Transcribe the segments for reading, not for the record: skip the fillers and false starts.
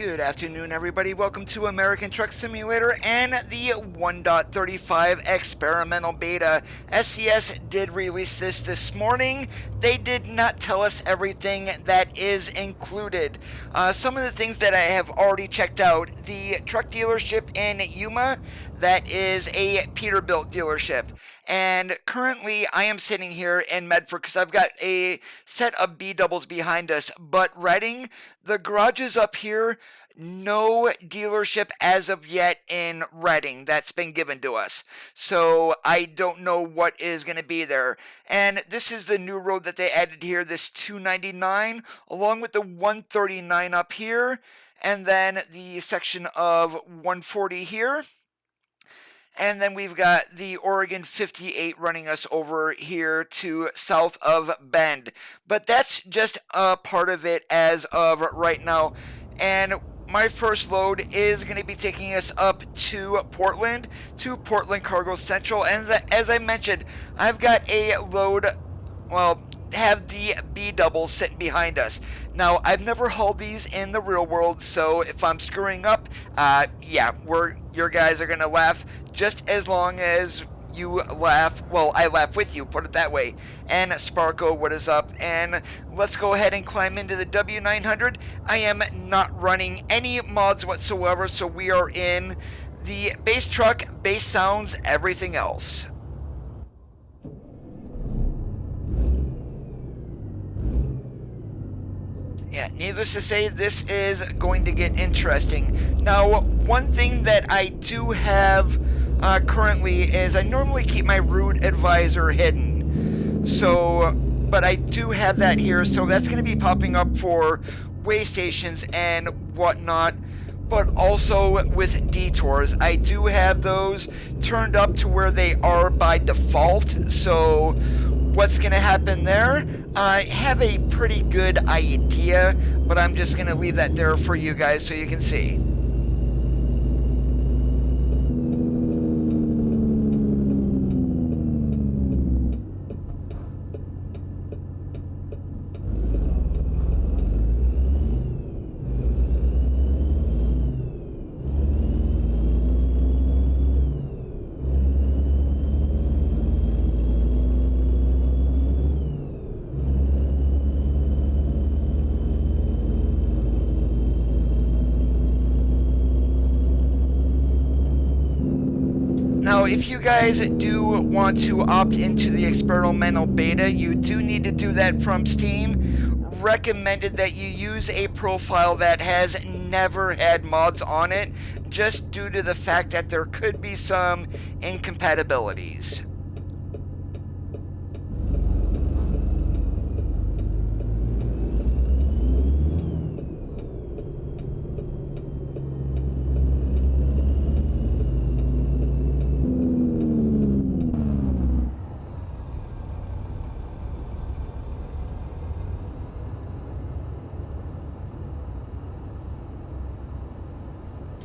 Good afternoon, everybody. Welcome to American Truck Simulator and the 1.35 experimental beta. SCS did release this morning. They did not tell us everything that is included. Some of the things that I have already checked out: the truck dealership in Yuma, that is a Peterbilt dealership. And currently, I am sitting here in Medford because I've got a set of B doubles behind us. But Reading, the garage is up here. No dealership as of yet in Reading that's been given to us. So I don't know what is going to be there. And this is the new road that they added here, this 299, along with the 139 up here. And then the section of 140 here. And then we've got the Oregon 58 running us over here to south of Bend. But that's just a part of it as of right now. And my first load is going to be taking us up to Portland Cargo Central. And as I mentioned, I've got a load, well, have the B doubles sitting behind us. Now, I've never hauled these in the real world, so if I'm screwing up, yeah, your guys are gonna laugh just as long as you laugh. Well, I laugh with you, put it that way. And Sparko, what is up? And let's go ahead and climb into the W900. I am not running any mods whatsoever, so we are in the base truck, base sounds, everything else. Yeah, needless to say, this is going to get interesting. Now, one thing that I do have currently is I normally keep my route advisor hidden. So, but I do have that here, so that's going to be popping up for way stations and whatnot. But also with detours, I do have those turned up to where they are by default. So what's going to happen there? I have a pretty good idea, but I'm just going to leave that there for you guys so you can see. Now, if you guys do want to opt into the experimental beta, you do need to do that from Steam. Recommended that you use a profile that has never had mods on it, just due to the fact that there could be some incompatibilities.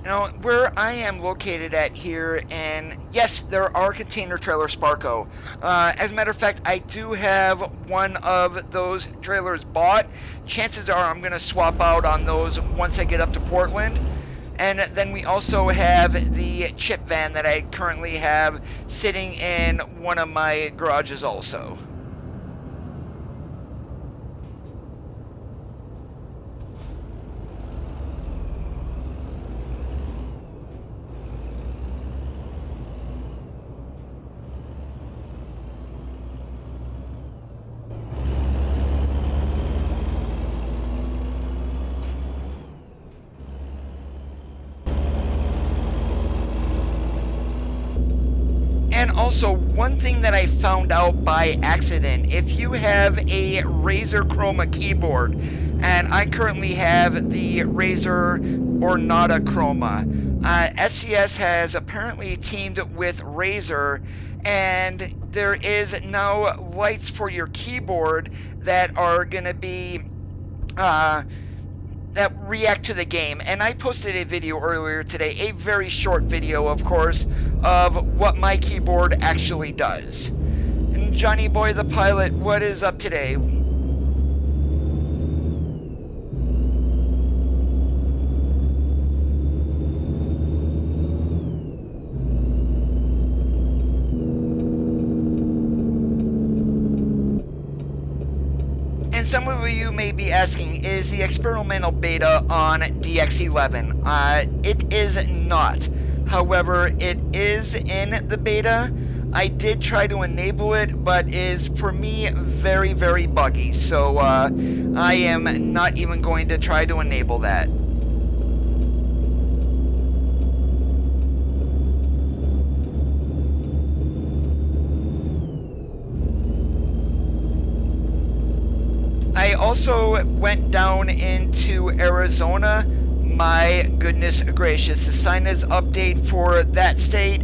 Now, where I am located at here, and yes, there are container trailer Sparko. As a matter of fact, I do have one of those trailers bought. Chances are I'm going to swap out on those once I get up to Portland. And then we also have the chip van that I currently have sitting in one of my garages also. And also, one thing that I found out by accident, if you have a Razer Chroma keyboard, and I currently have the Razer Ornata Chroma, SCS has apparently teamed with Razer, and there is now lights for your keyboard that are going to be that react to the game. And I posted a video earlier today, a very short video, of course, of what my keyboard actually does. And Johnny Boy the Pilot, what is up today? some of you may be asking, is the experimental beta on DX11? It is not. However, it is in the beta. I did try to enable it, but is, for me, very, very buggy. So I am not even going to try to enable that. I also went down into Arizona. My goodness gracious, the sinus update for that state,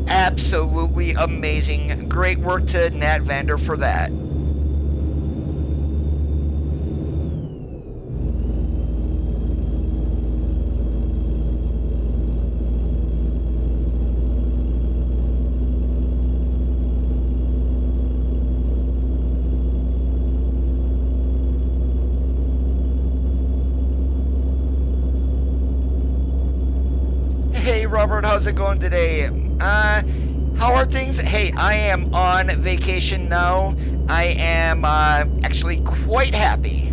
absolutely amazing. Great work to Nat Vander for that. Hey Robert, how's it going today? How are things? Hey, I am on vacation now. I am actually quite happy.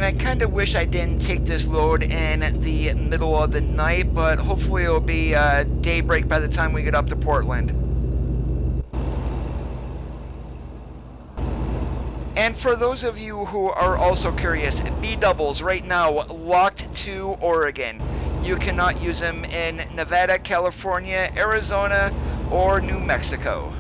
I kind of wish I didn't take this load in the middle of the night, but hopefully it'll be daybreak by the time we get up to Portland. And for those of you who are also curious, B-doubles right now locked to Oregon. You cannot use them in Nevada, California, Arizona, or New Mexico.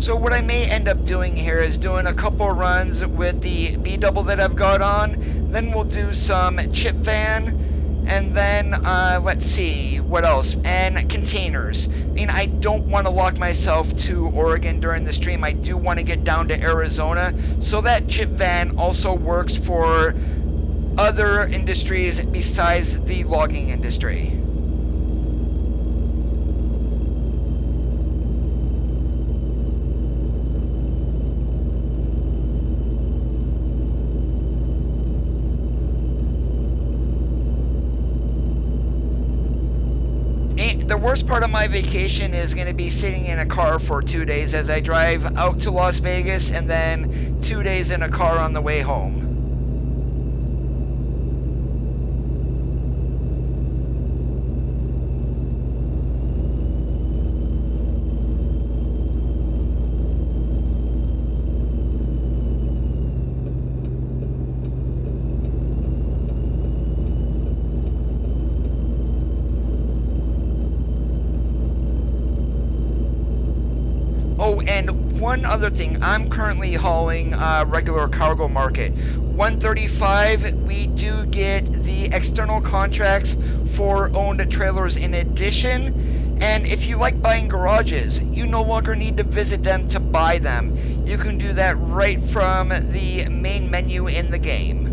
So what I may end up doing here is doing a couple runs with the B-double that I've got on, then we'll do some chip van, and then let's see, what else, and containers. I mean, I don't want to lock myself to Oregon during the stream. I do want to get down to Arizona, so that chip van also works for other industries besides the logging industry. The worst part of my vacation is going to be sitting in a car for 2 days as I drive out to Las Vegas and then 2 days in a car on the way home. Oh, and one other thing, I'm currently hauling regular cargo market. 135, we do get the external contracts for owned trailers in addition. And if you like buying garages, you no longer need to visit them to buy them. You can do that right from the main menu in the game.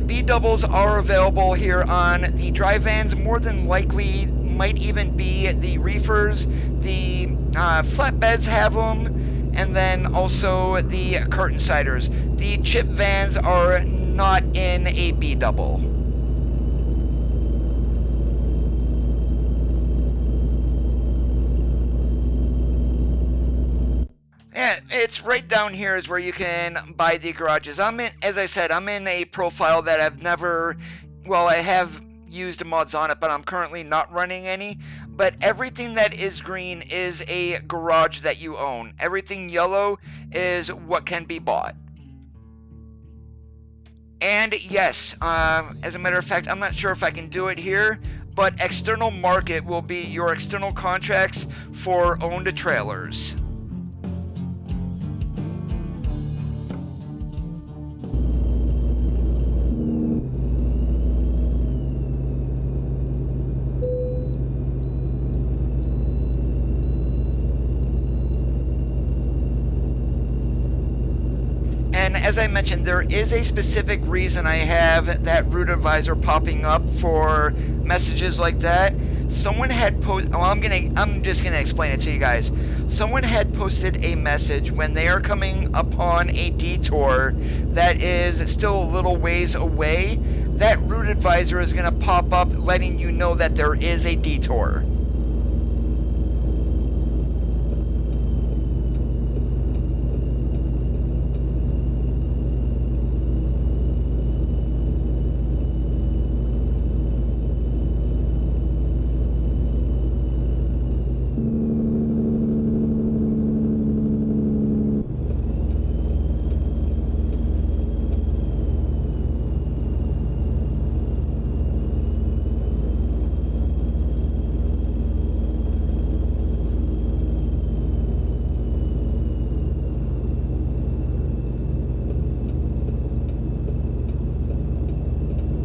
B-doubles are available here on the dry vans. More than likely might even be the reefers. The flatbeds have them, and then also the curtain siders. The chip vans are not in a B-double. Yeah, it's right down here is where you can buy the garages. As I said, I'm in a profile that I've never, well, I have used mods on it, but I'm currently not running any. But everything that is green is a garage that you own. Everything yellow is what can be bought. And yes, as a matter of fact, I'm not sure if I can do it here, but external market will be your external contracts for owned trailers. And as I mentioned, there is a specific reason I have that root advisor popping up for messages like that. Someone had posted, well, I'm just gonna explain it to you guys. Someone had posted a message when they are coming upon a detour that is still a little ways away. That root advisor is gonna pop up letting you know that there is a detour.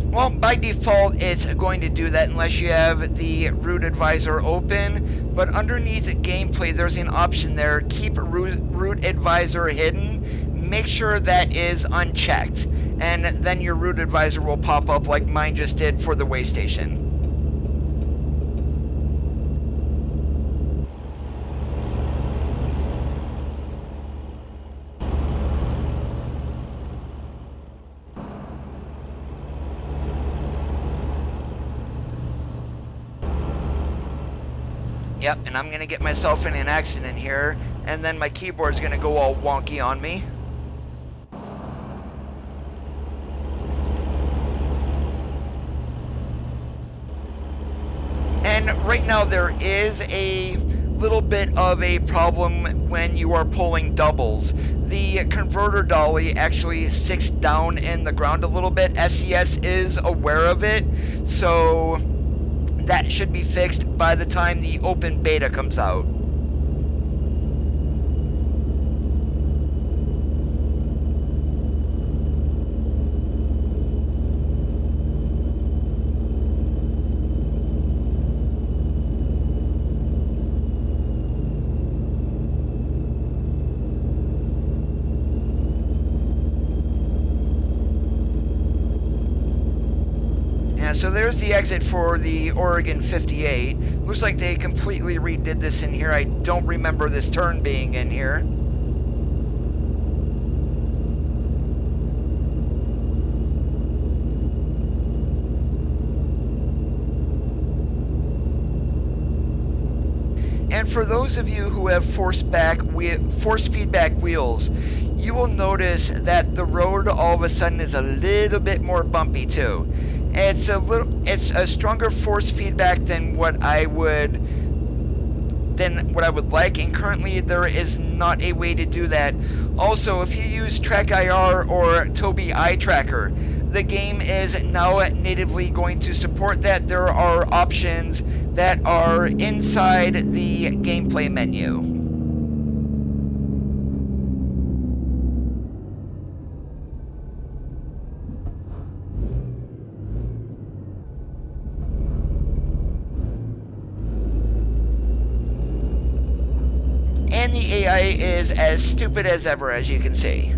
Well, by default, it's going to do that unless you have the root advisor open. But underneath gameplay, there's an option there, keep root advisor hidden. Make sure that is unchecked, and then your root advisor will pop up like mine just did for the way station. Yep, and I'm gonna get myself in an accident here, and then my keyboard's gonna go all wonky on me. And right now there is a little bit of a problem when you are pulling doubles. The converter dolly actually sticks down in the ground a little bit. SCS is aware of it, so that should be fixed by the time the open beta comes out. So there's the exit for the Oregon 58. Looks like they completely redid this in here. I don't remember this turn being in here. And for those of you who have force feedback wheels, you will notice that the road all of a sudden is a little bit more bumpy too. It's a stronger force feedback than what I would like, and currently there is not a way to do that. Also, if you use TrackIR or Tobii Eye Tracker, the game is now natively going to support that. There are options that are inside the gameplay menu. And the AI is as stupid as ever, as you can see.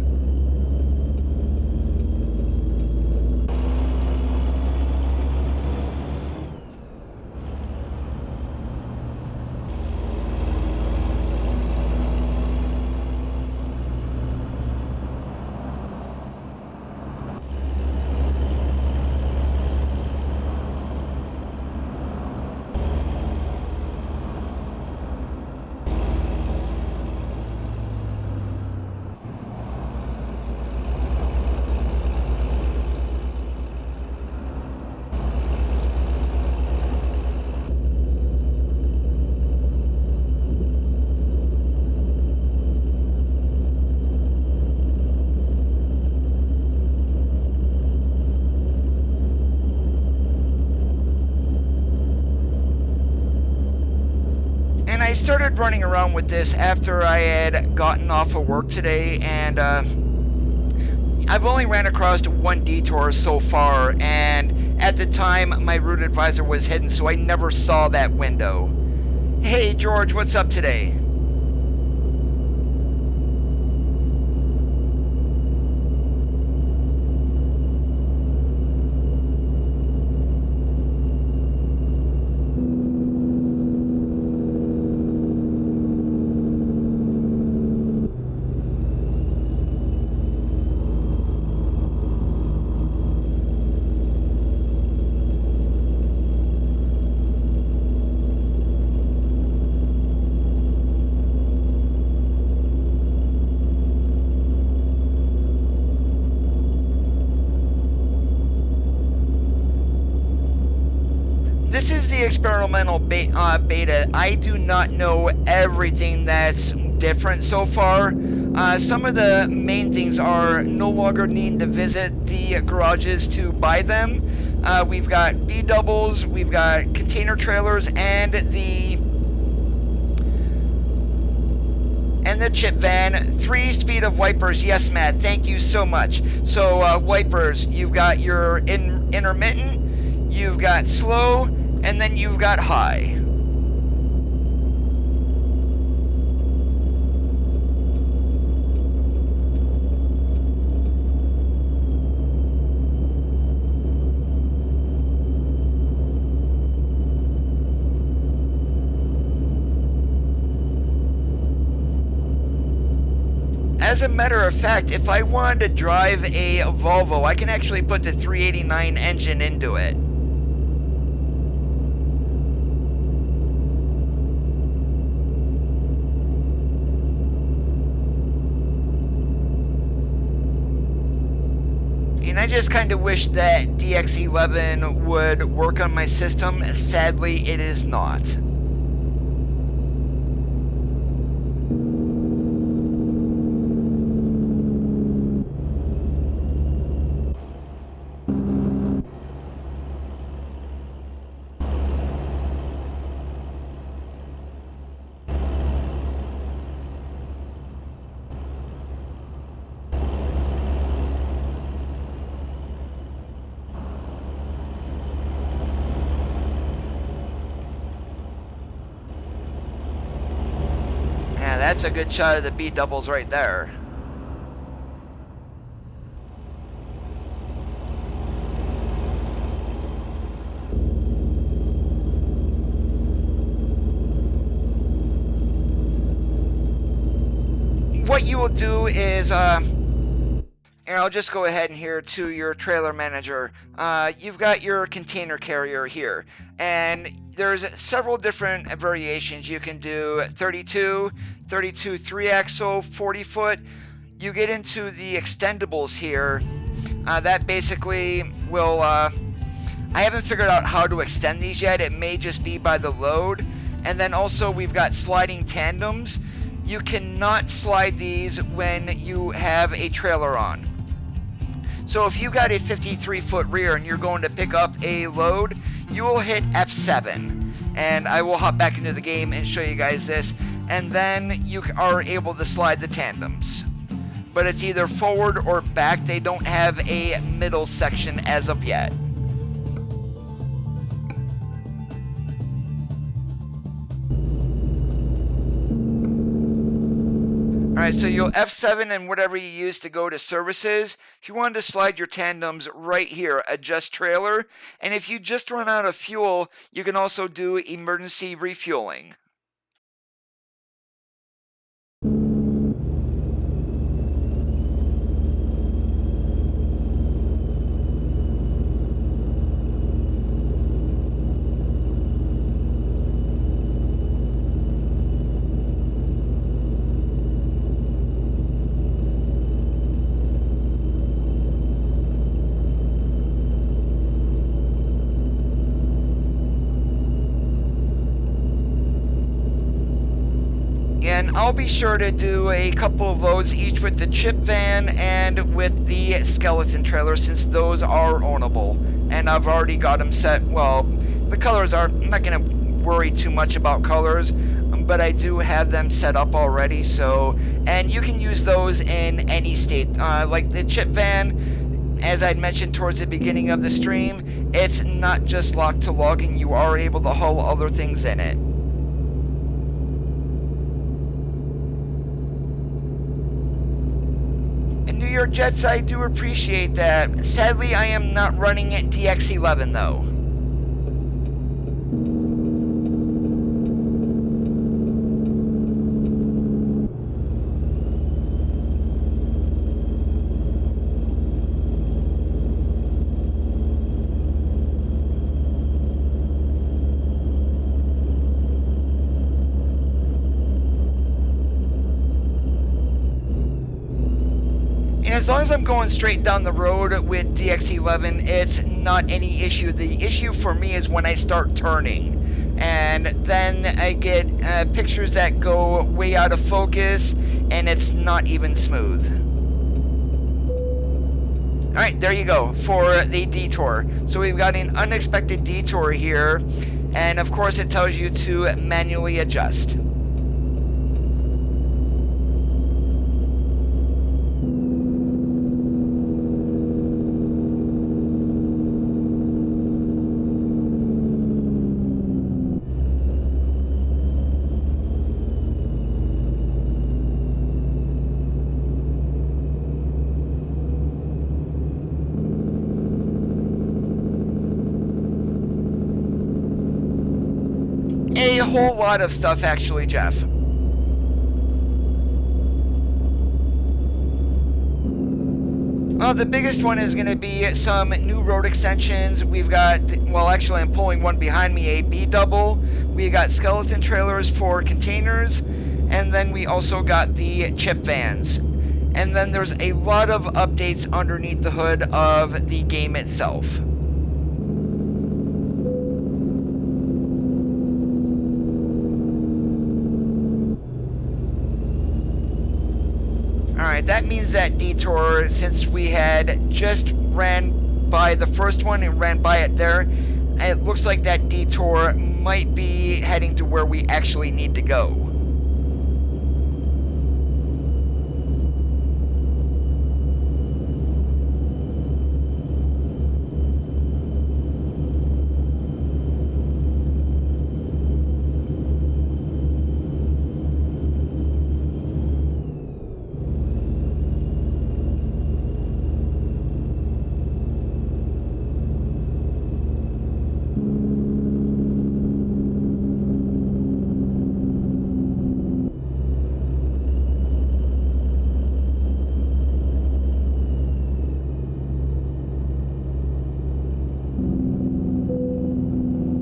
I started running around with this after I had gotten off of work today, and I've only ran across one detour so far, and at the time my route advisor was hidden, so I never saw that window. Hey George, what's up today? This is the experimental beta. I do not know everything that's different so far. Some of the main things are no longer needing to visit the garages to buy them. We've got B doubles, we've got container trailers, and the chip van. 3 speed of wipers. Yes, Matt, thank you so much. So wipers, you've got your intermittent, you've got slow, and then you've got high. As a matter of fact, if I wanted to drive a Volvo, I can actually put the 389 engine into it. And I just kind of wish that DX11 would work on my system. Sadly, it is not. That's a good shot of the B doubles right there. What you will do is, and I'll just go ahead and here to your trailer manager. You've got your container carrier here, and there's several different variations. You can do 32, 3-axle, 40 foot. You get into the extendables here. That basically will, I haven't figured out how to extend these yet. It may just be by the load. And then also we've got sliding tandems. You cannot slide these when you have a trailer on. So if you got a 53-foot rear and you're going to pick up a load, you will hit F7. And I will hop back into the game and show you guys this. And then you are able to slide the tandems. But it's either forward or back. They don't have a middle section as of yet. Alright, so you'll F7 and whatever you use to go to services. If you wanted to slide your tandems right here, adjust trailer. And if you just run out of fuel, you can also do emergency refueling. And I'll be sure to do a couple of loads each with the chip van and with the skeleton trailer, since those are ownable. And I've already got them set. Well, the colors are, I'm not going to worry too much about colors, but I do have them set up already. So, and you can use those in any state, like the chip van. As I'd mentioned towards the beginning of the stream, it's not just locked to logging. You are able to haul other things in it. And New York Jets, I do appreciate that. Sadly, I am not running DX11 though. As long as I'm going straight down the road with DX11, it's not any issue. The issue for me is when I start turning. And then I get pictures that go way out of focus, and it's not even smooth. Alright, there you go, for the detour. So we've got an unexpected detour here, and of course it tells you to manually adjust. A whole lot of stuff, actually, Jeff. The biggest one is going to be some new road extensions. We've got, well, actually, I'm pulling one behind me, a B-double. We got skeleton trailers for containers, and then we also got the chip vans. And then there's a lot of updates underneath the hood of the game itself. Alright, that means that detour, since we had just ran by the first one and ran by it there, it looks like that detour might be heading to where we actually need to go.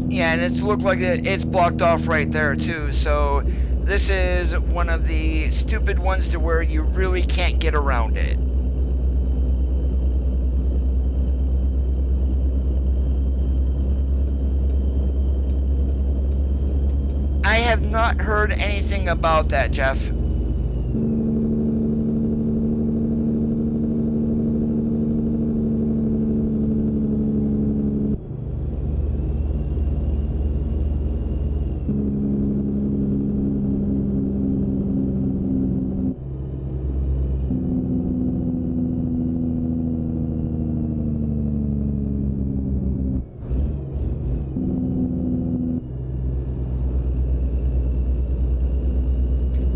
Yeah, and it's looked like it's blocked off right there too, so this is one of the stupid ones to where you really can't get around it. I have not heard anything about that, Jeff.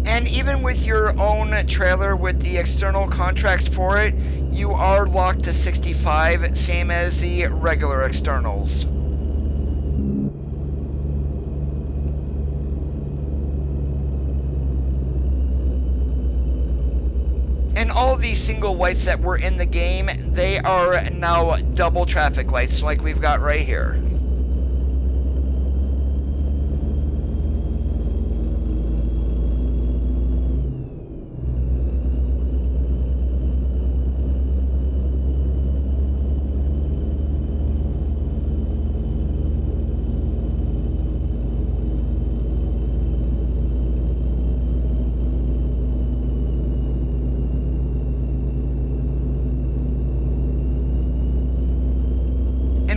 And even with your own trailer with the external contracts for it, you are locked to 65, same as the regular externals. And all of these single lights that were in the game, they are now double traffic lights like we've got right here.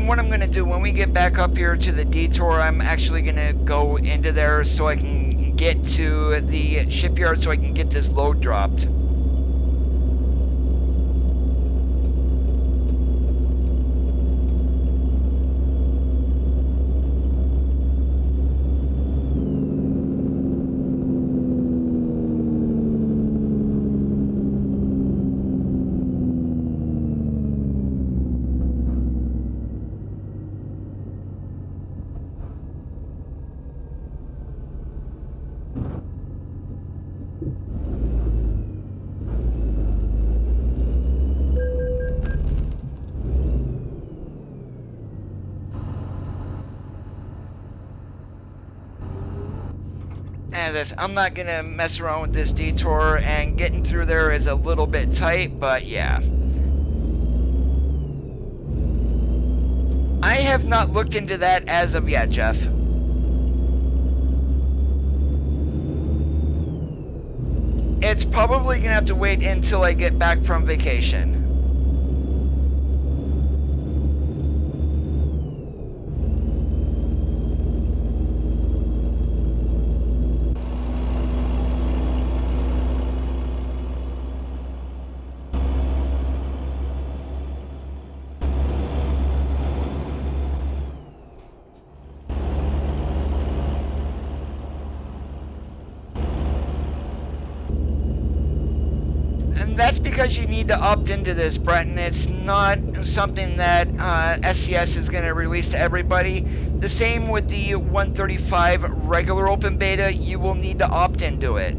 What I'm going to do when we get back up here to the detour, I'm actually going to go into there so I can and get to the shipyard so I can get this load dropped. I'm not gonna mess around with this detour, and getting through there is a little bit tight, but yeah. I have not looked into that as of yet, Jeff. It's probably gonna have to wait until I get back from vacation. That's because you need to opt into this, Brett, and it's not something that SCS is going to release to everybody. The same with the 135 regular open beta, you will need to opt into it.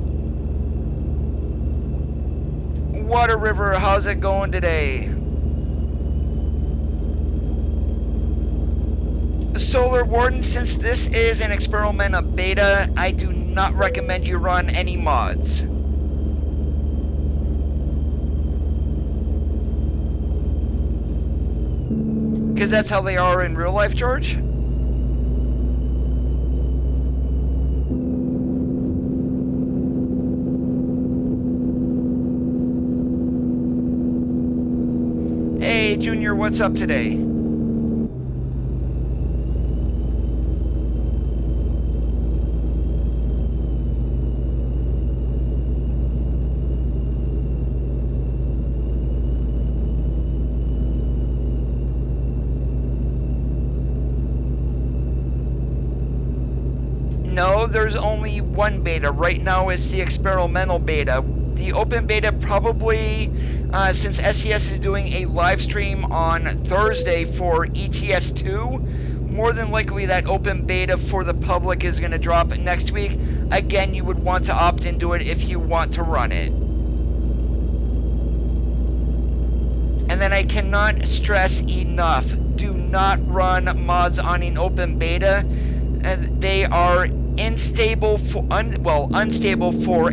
Water River, how's it going today? Solar Warden, since this is an experimental beta, I do not recommend you run any mods. Because that's how they are in real life, George. Hey, Junior, what's up today? No, there's only one beta. Right now it's the experimental beta. The open beta probably, since SCS is doing a live stream on Thursday for ETS2, more than likely that open beta for the public is going to drop next week. Again, you would want to opt into it if you want to run it. And then I cannot stress enough, do not run mods on an open beta. They are unstable for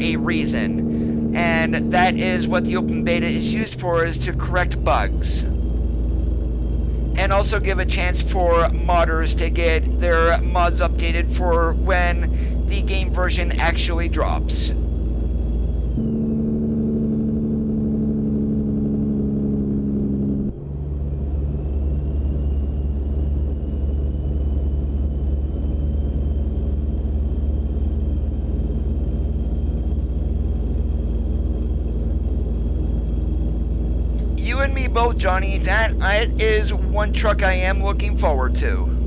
a reason, and that is what the open beta is used for, is to correct bugs and also give a chance for modders to get their mods updated for when the game version actually drops. Both, Johnny. That is one truck I am looking forward to.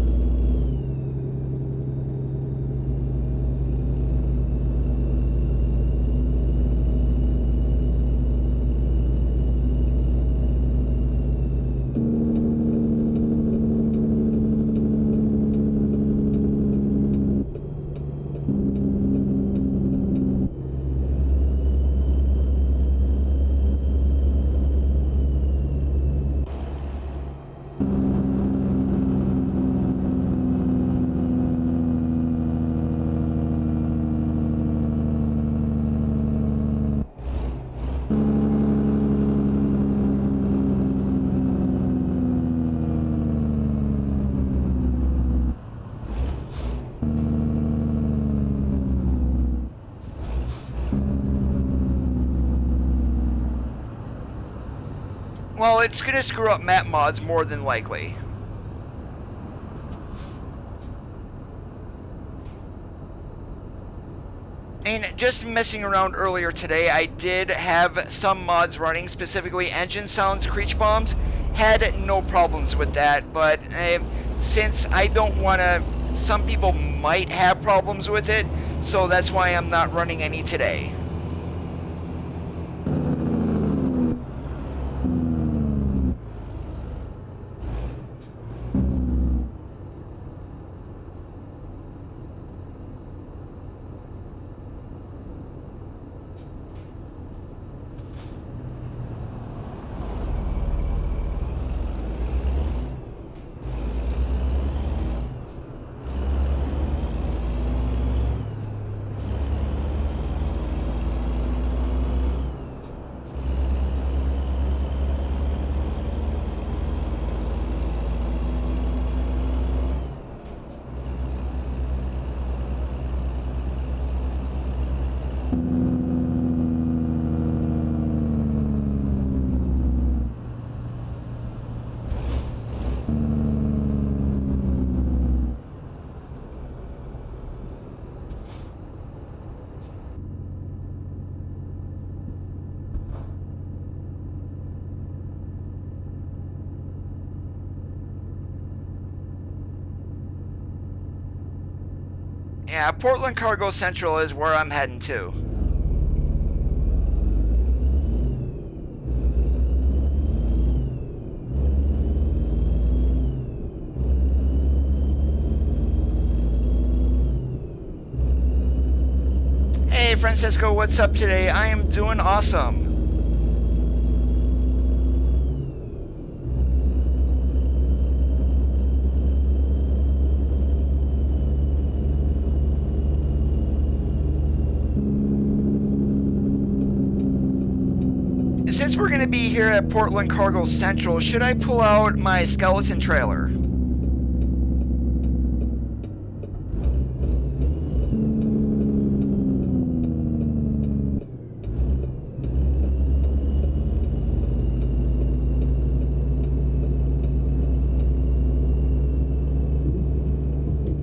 Well, it's going to screw up map mods more than likely. And just messing around earlier today, I did have some mods running, specifically engine sounds, creech bombs. Had no problems with that, but since I don't want to, some people might have problems with it, so that's why I'm not running any today. Yeah, Portland Cargo Central is where I'm heading to. Hey Francisco, what's up today? I am doing awesome. Since we're going to be here at Portland Cargo Central, should I pull out my skeleton trailer?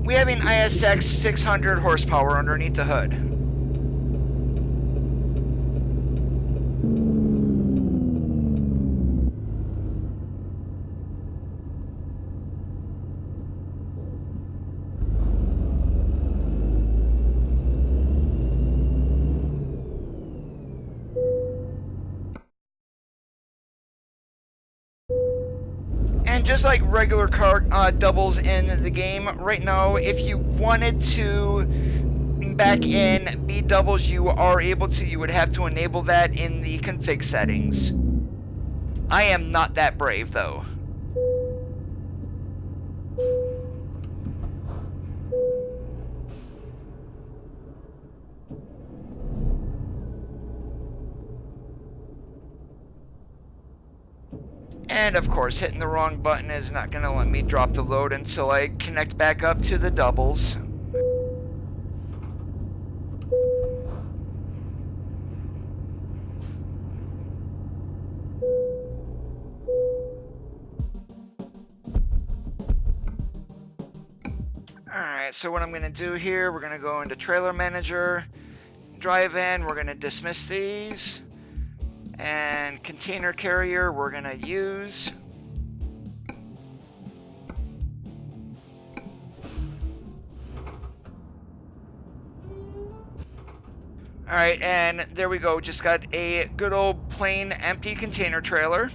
We have an ISX 600 horsepower underneath the hood. And just like regular car doubles in the game, right now, if you wanted to back in B doubles, you are able to. You would have to enable that in the config settings. I am not that brave, though. And of course, hitting the wrong button is not going to let me drop the load until I connect back up to the doubles. Alright, so what I'm going to do here, we're going to go into Trailer Manager, Drive In, we're going to dismiss these. And container carrier we're going to use. Alright, and there we go. Just got a good old plain empty container trailer.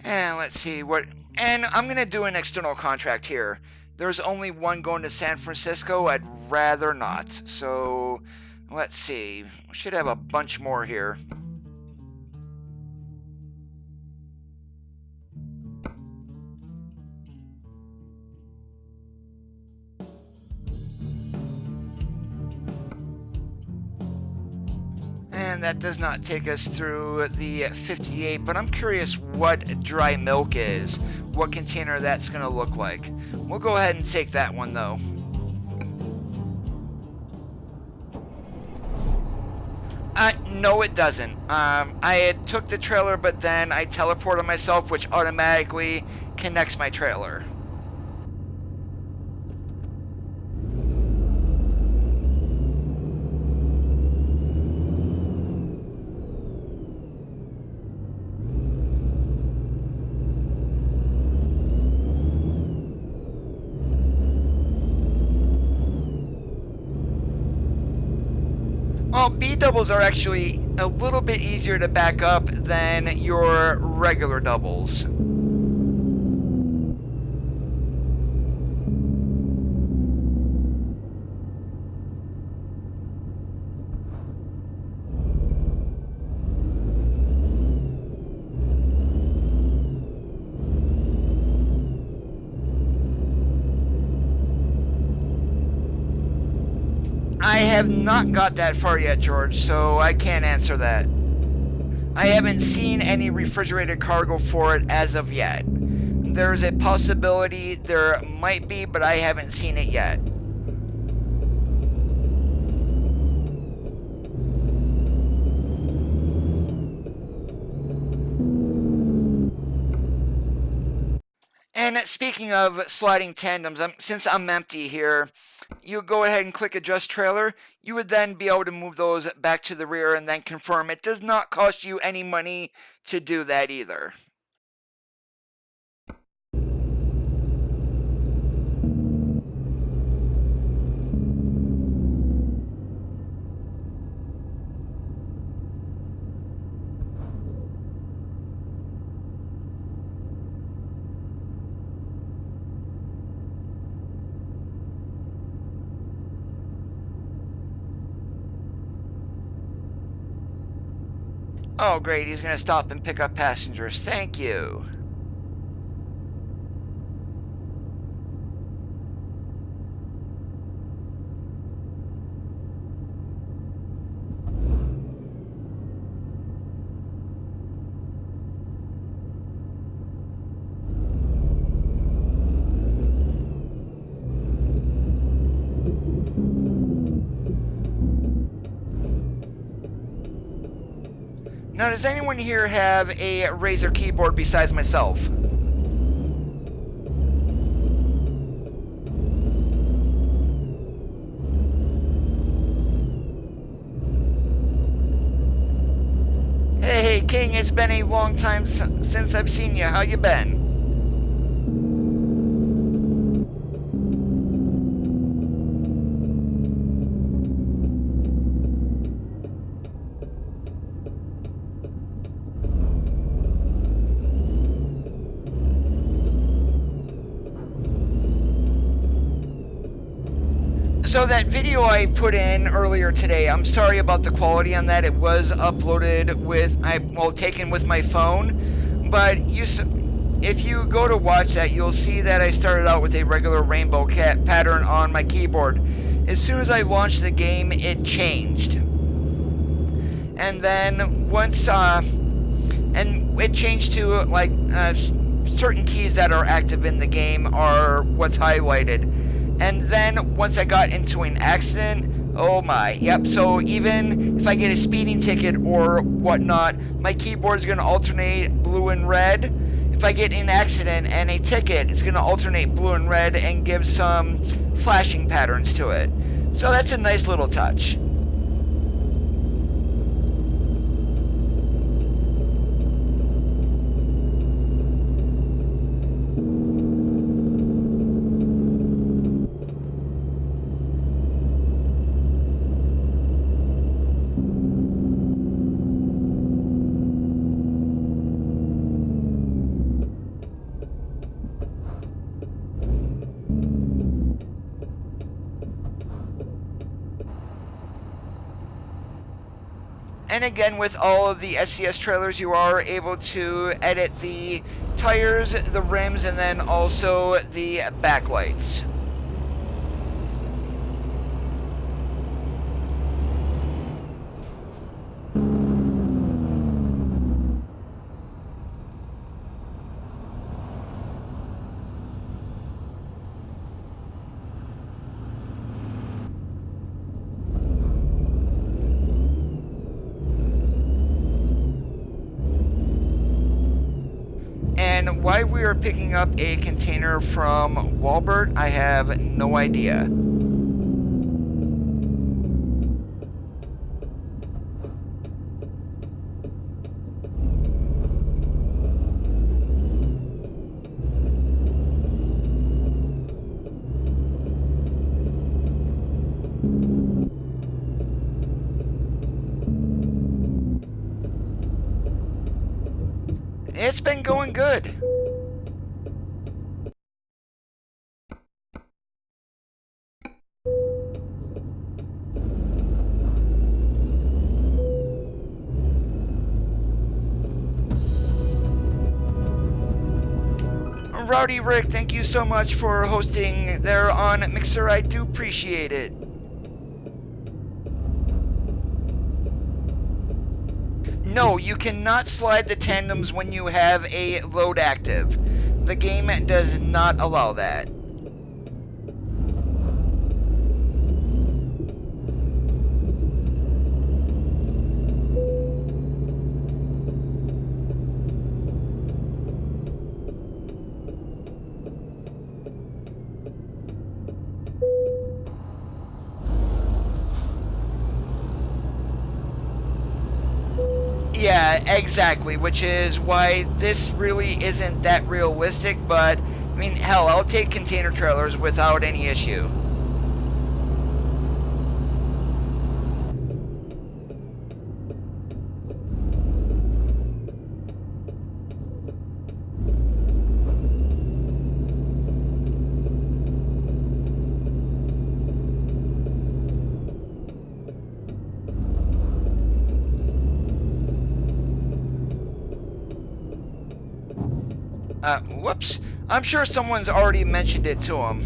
And let's see what... And I'm going to do an external contract here. There's only one going to San Francisco. I'd rather not. So, let's see. We should have a bunch more here. And that does not take us through the 58, but I'm curious what dry milk is, what container that's going to look like. We'll go ahead and take that one though. No, it doesn't. I took the trailer, but then I teleported myself, which automatically connects my trailer. Well, B doubles are actually a little bit easier to back up than your regular doubles. I have not got that far yet, George, so I can't answer that. I haven't seen any refrigerated cargo for it as of yet. There's a possibility there might be, but I haven't seen it yet. And speaking of sliding tandems, since I'm empty here, you go ahead and click adjust trailer. You would then be able to move those back to the rear and then confirm. It does not cost you any money to do that either. Oh, great. He's going to stop and pick up passengers. Thank you. Now, does anyone here have a Razer keyboard besides myself? Hey, King, it's been a long time since I've seen you. How you been? So that video I put in earlier today, I'm sorry about the quality on that. It was uploaded with, taken with my phone, but if you go to watch that, you'll see that I started out with a regular rainbow cat pattern on my keyboard. As soon as I launched the game, it changed. And then once, and it changed to like certain keys that are active in the game are what's highlighted. And then once I got into an accident, oh my, yep, so even if I get a speeding ticket or whatnot, my keyboard is going to alternate blue and red. If I get in an accident and a ticket, it's going to alternate blue and red and give some flashing patterns to it. So that's a nice little touch. And again, with all of the SCS trailers, you are able to edit the tires, the rims, and then also the backlights. And why we are picking up a container from Walbert, I have no idea. It's been going good. Rowdy Rick, thank you so much for hosting there on Mixer. I do appreciate it. No, you cannot slide the tandems when you have a load active. The game does not allow that. Yeah, exactly, which is why this really isn't that realistic, but, I mean, hell, I'll take container trailers without any issue. Whoops. I'm sure someone's already mentioned it to him.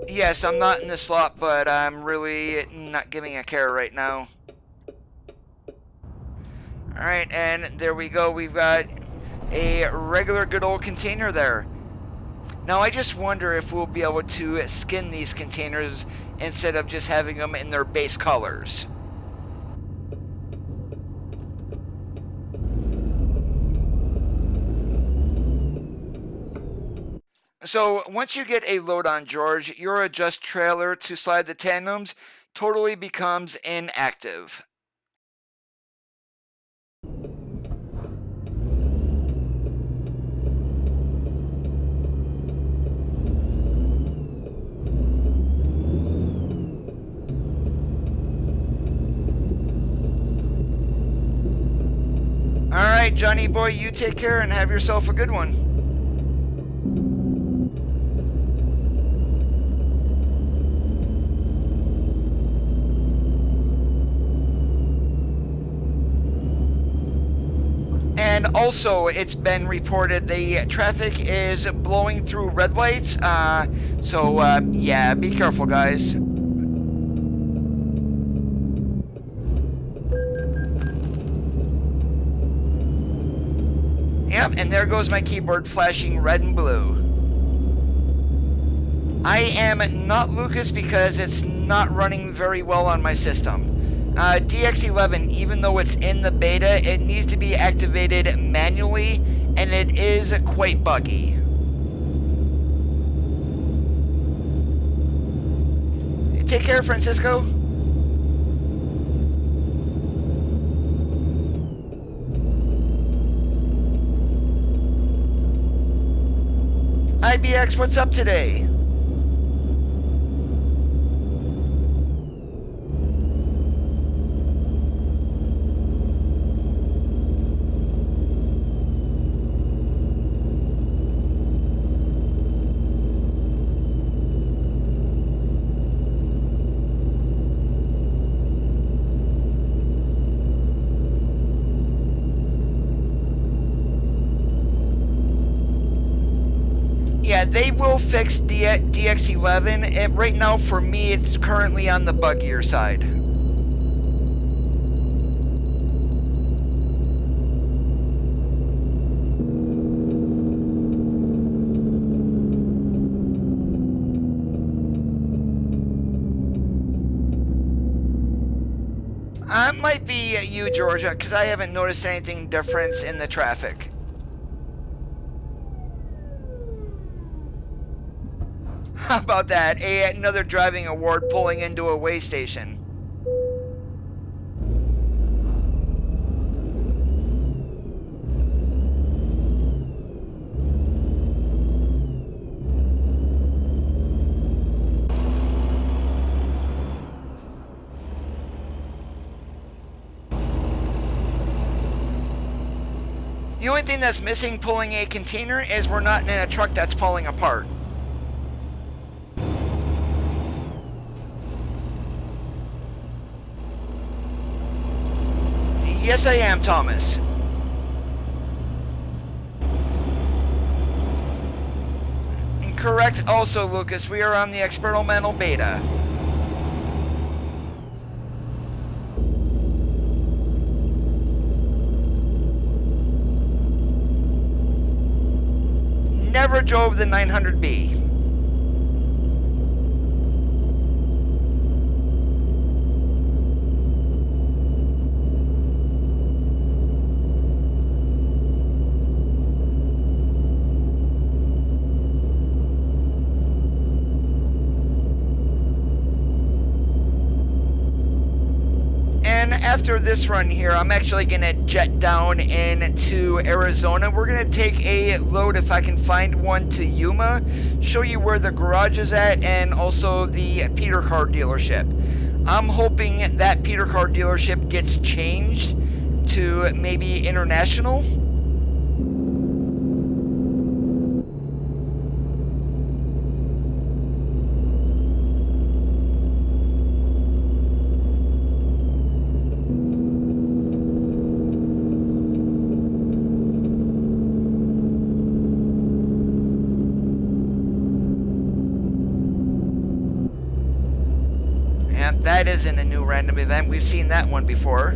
Yes, I'm not in the slot, but I'm really not giving a care right now. Alright, and there we go. We've got a regular good old container there. Now I just wonder if we'll be able to skin these containers instead of just having them in their base colors. So once you get a load on, George, your adjust trailer to slide the tandems totally becomes inactive. Alright, Johnny boy, you take care and have yourself a good one. And also, it's been reported the traffic is blowing through red lights, yeah, be careful, guys. Yep, and there goes my keyboard flashing red and blue. I am not Lucas because it's not running very well on my system. DX11, even though it's in the beta, it needs to be activated manually, and it is quite buggy. Take care, Francisco. IBX, what's up today? Yeah, they will fix DX11. Right now, for me, it's currently on the buggier side. It might be you, Georgia, because I haven't noticed anything different in the traffic. How about that? Another driving award pulling into a way station. thing that's missing pulling a container is we're not in a truck that's falling apart. Yes, I am, Thomas. Correct also, Lucas. We are on the experimental beta. Never drove the 900B. After this run here, I'm actually going to jet down into Arizona. We're going to take a load, if I can find one, to Yuma, show you where the garage is at, and also the Peter car dealership. I'm hoping that Peter car dealership gets changed to maybe International. That isn't a new random event. We've seen that one before.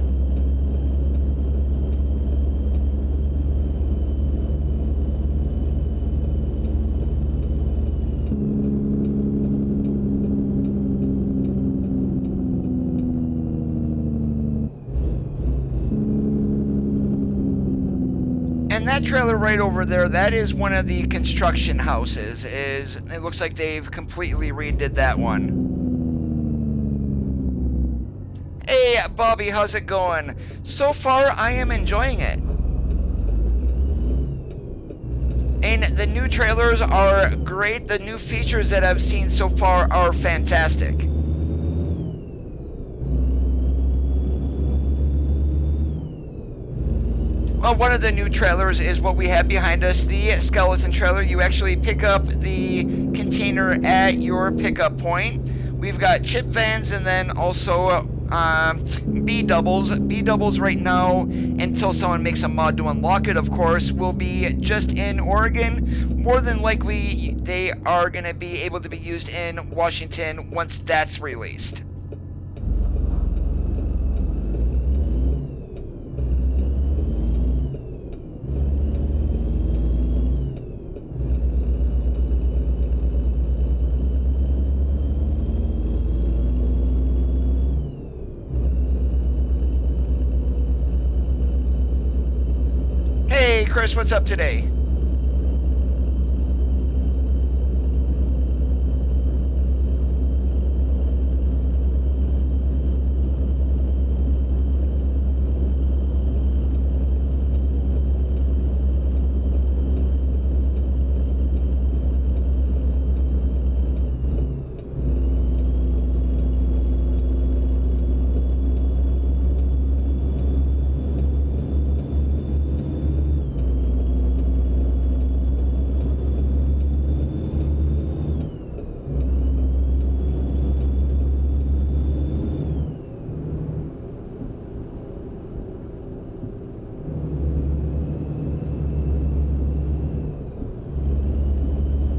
And that trailer right over there, that is one of the construction houses. It looks like they've completely redid that one. Hey, Bobby, how's it going? So far, I am enjoying it. And the new trailers are great. The new features that I've seen so far are fantastic. Well, one of the new trailers is what we have behind us, the skeleton trailer. You actually pick up the container at your pickup point. We've got chip vans and then also B-doubles. B-doubles right now, until someone makes a mod to unlock it, of course, will be just in Oregon. More than likely, they are going to be able to be used in Washington once that's released. Chris, what's up today?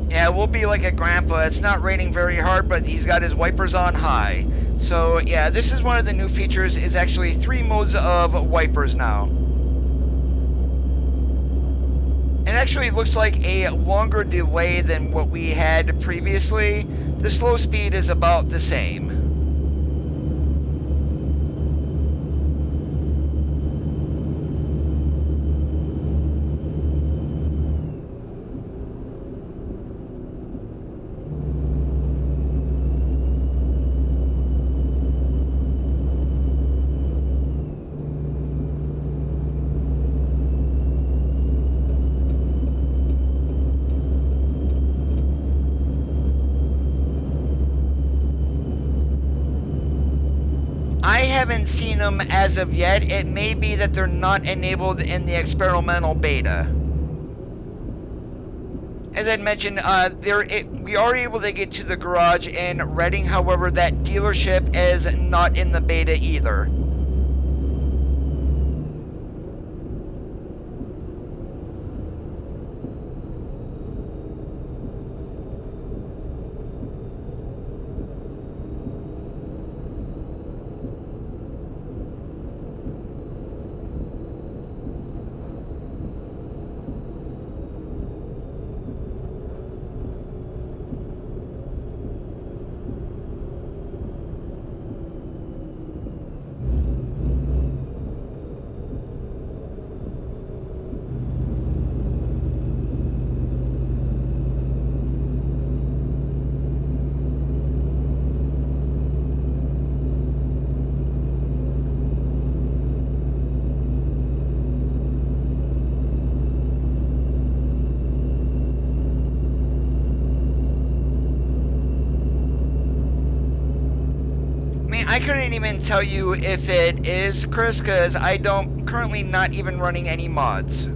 Yeah, we'll be like a grandpa. It's not raining very hard, but he's got his wipers on high. So yeah, this is one of the new features, is actually 3 modes of wipers now. It actually looks like a longer delay than what we had previously. The slow speed is about the same. haven't seen them as of yet. It may be that they're not enabled in the experimental beta. As I mentioned, we are able to get to the garage in Reading. However, that dealership is not in the beta either. I couldn't even tell you if it is, Chris, because I don't currently not even running any mods. And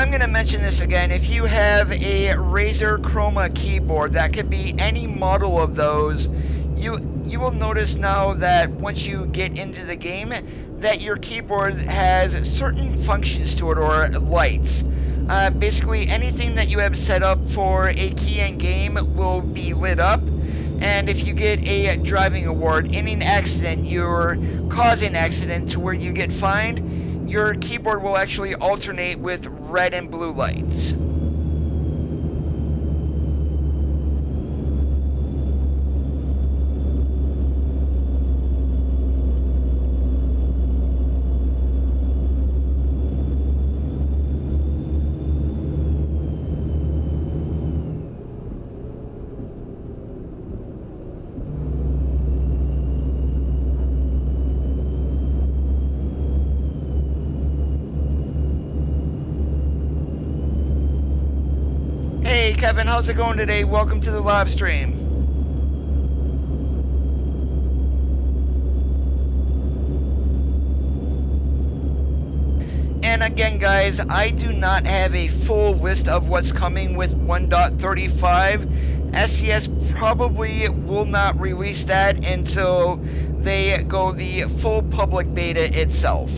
I'm going to mention this again. If you have a Razer Chroma keyboard, that could be any model of those, you will notice now that once you get into the game, that your keyboard has certain functions to it, or lights. Basically, anything that you have set up for a key in game will be lit up. And if you get a driving award in an accident, you're causing an accident to where you get fined, your keyboard will actually alternate with red and blue lights. Hey Kevin, how's it going today? Welcome to the live stream. And again guys, I do not have a full list of what's coming with 1.35. SES probably will not release that until they go the full public beta itself.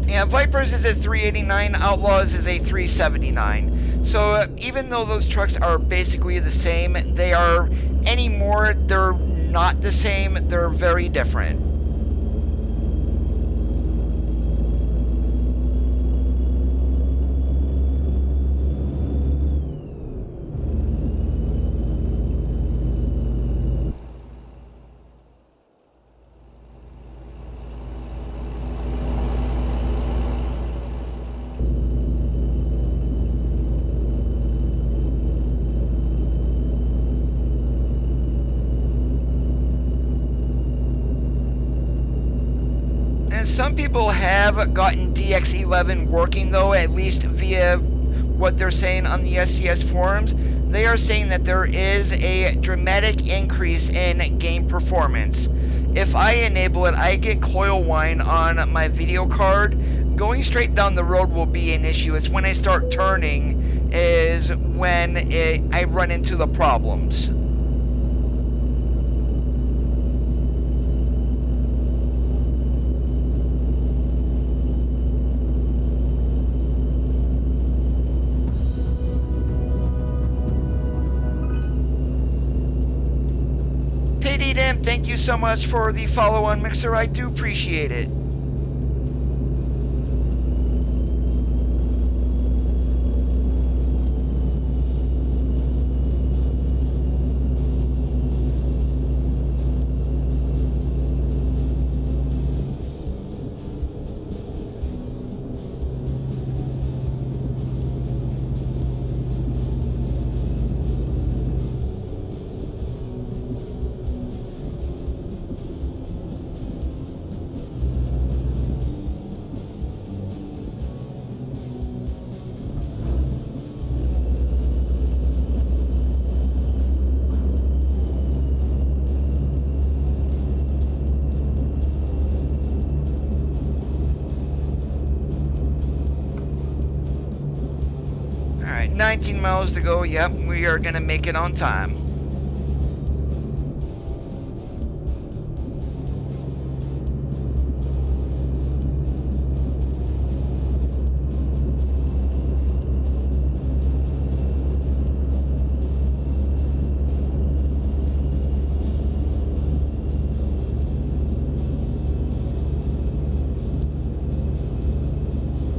Yeah, Vipers is a 389, Outlaws is a 379. So even though those trucks are basically the same, they are anymore, they're not the same, they're very different. Some people have gotten DX11 working though, at least via what they're saying on the SCS forums. They are saying that there is a dramatic increase in game performance. If I enable it, I get coil whine on my video card. Going straight down the road will be an issue. It's when I start turning is when I run into the problems. Thank you so much for the follow on Mixer. I do appreciate it. Alright, 19 miles to go. Yep, we are going to make it on time.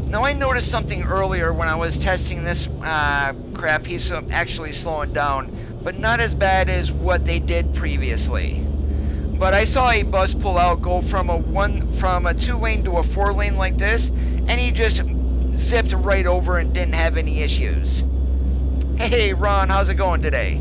Now I noticed something earlier when I was testing this crap. He's actually slowing down, but not as bad as what they did previously. But I saw a bus pull out, go from a 2-lane to a 4-lane like this, and he just zipped right over and didn't have any issues. Hey Ron, how's it going today?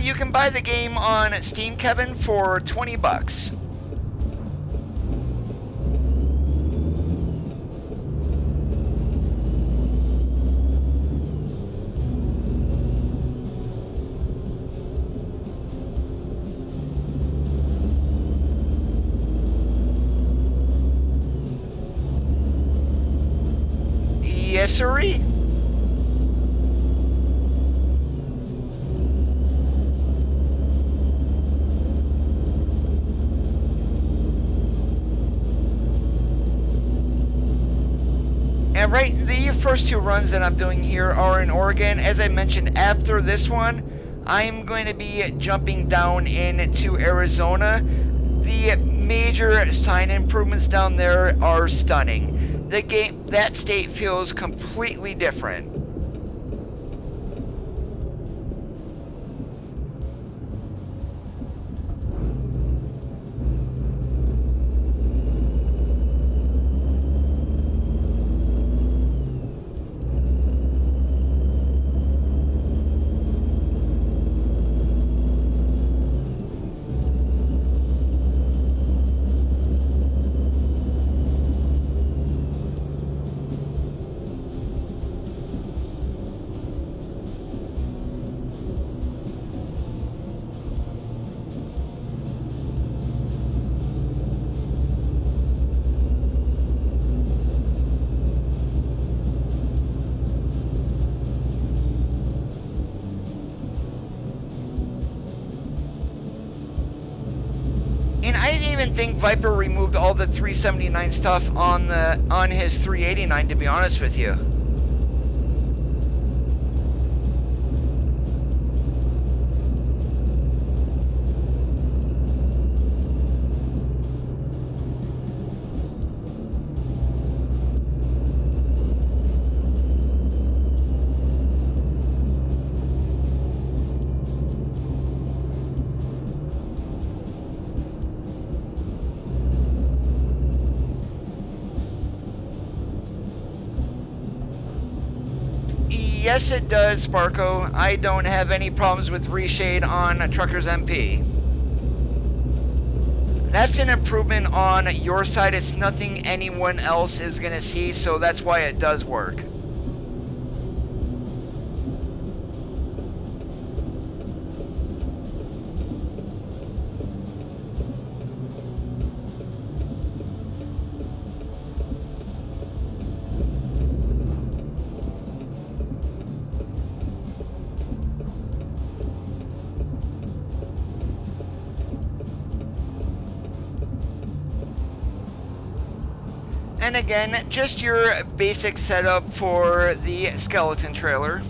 You can buy the game on Steam, Kevin, for 20 bucks. Yes, sirree? And right, the first 2 runs that I'm doing here are in Oregon. As I mentioned, after this one, I'm going to be jumping down into Arizona. The major sign improvements down there are stunning. That state feels completely different. And I didn't even think Viper removed all the 379 stuff on his 389, to be honest with you. Yes, it does, Sparko. I don't have any problems with reshade on Truckers MP. That's an improvement on your side. It's nothing anyone else is going to see, so that's why it does work. And again, just your basic setup for the skeleton trailer.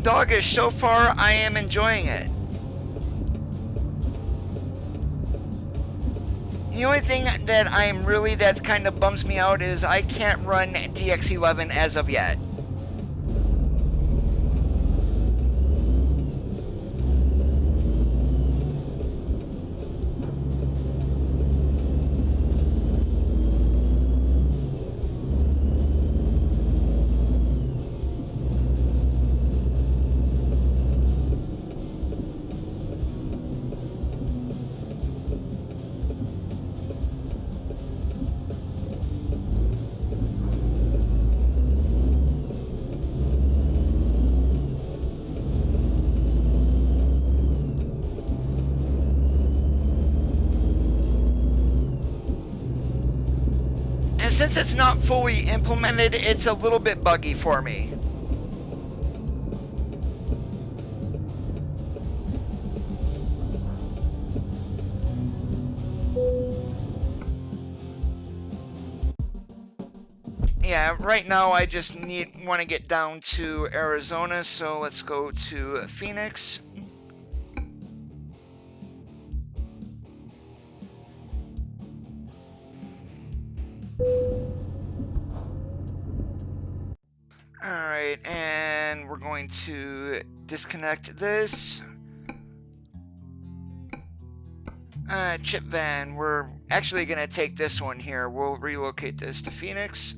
doggish. So far, I am enjoying it. The only thing that kind of bums me out is I can't run DX11 as of yet. And since it's not fully implemented, it's a little bit buggy for me. Yeah, right now I just want to get down to Arizona, so let's go to Phoenix. Alright, and we're going to disconnect this. Chip van, we're actually going to take this one here. We'll relocate this to Phoenix.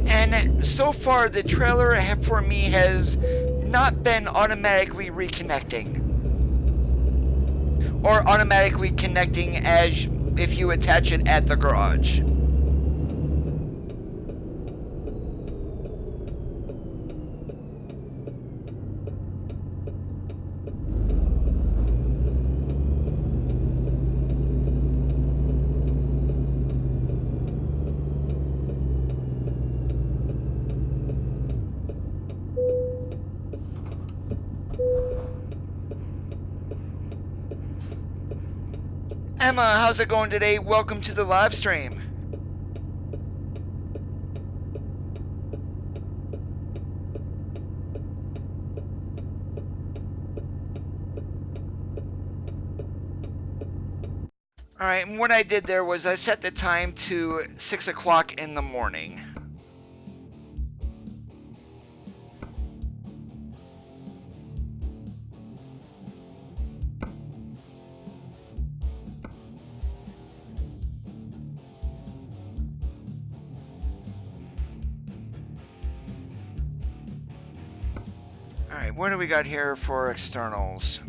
And so far, the trailer for me has not been automatically reconnecting. Or automatically connecting as if you attach it at the garage. Emma, how's it going today? Welcome to the live stream. Alright, and what I did there was I set the time to 6 o'clock in the morning. Alright, what do we got here for externals?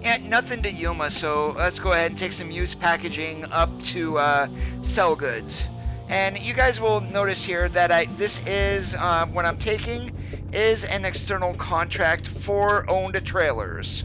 Yeah, nothing to Yuma, so let's go ahead and take some used packaging up to sell goods. And you guys will notice here that this is, what I'm taking is an external contract for owned trailers.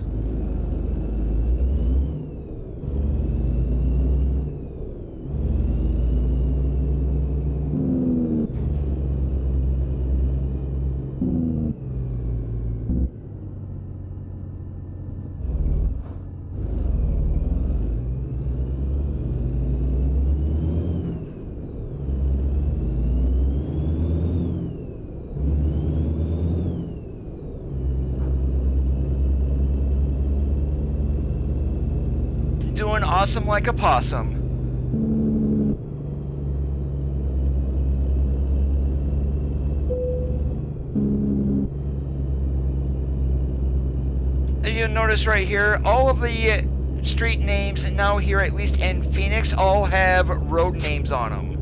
Doing awesome like a possum. And you'll notice right here, all of the street names now here, at least in Phoenix, all have road names on them.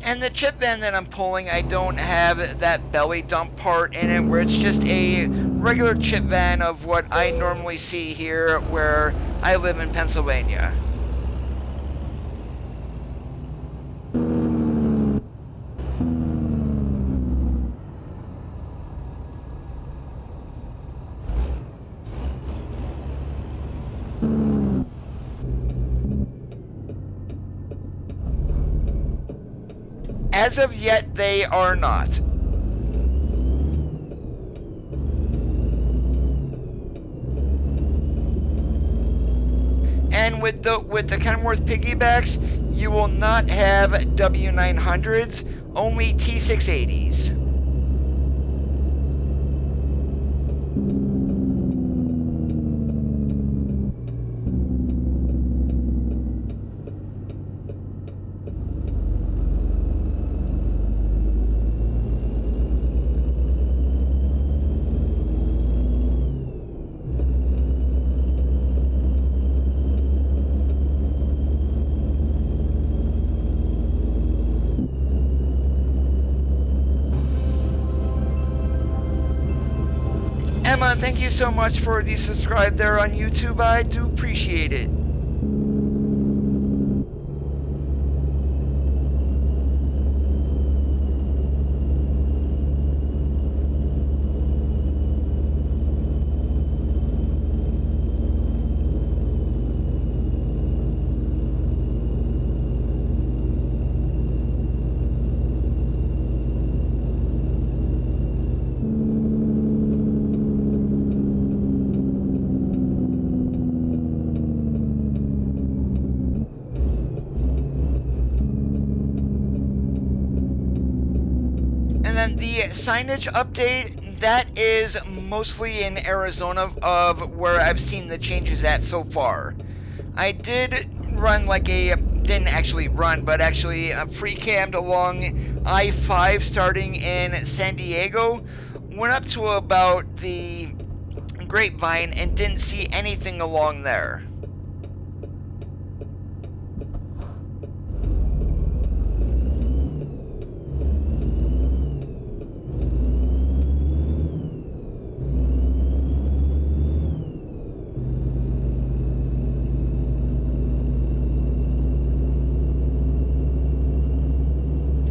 And the chip van that I'm pulling, I don't have that belly dump part in it, where it's just a regular chip van of what I normally see here where I live in Pennsylvania. As of yet, they are not. And with the Kenworth piggybacks, you will not have W900s, only T680s. Emma, thank you so much for the subscribe there on YouTube. I do appreciate it. The signage update, that is mostly in Arizona of where I've seen the changes at so far. I did run didn't actually run, but actually free-cammed along I-5 starting in San Diego, went up to about the Grapevine and didn't see anything along there.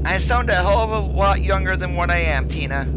I sound a hell of a lot younger than what I am, Tina.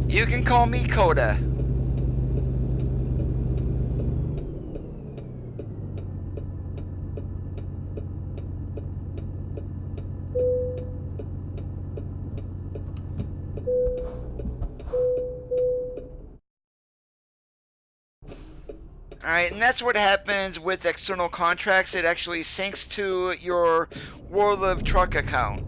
You can call me Coda. Alright, and that's what happens with external contracts. It actually syncs to your World of Truck account.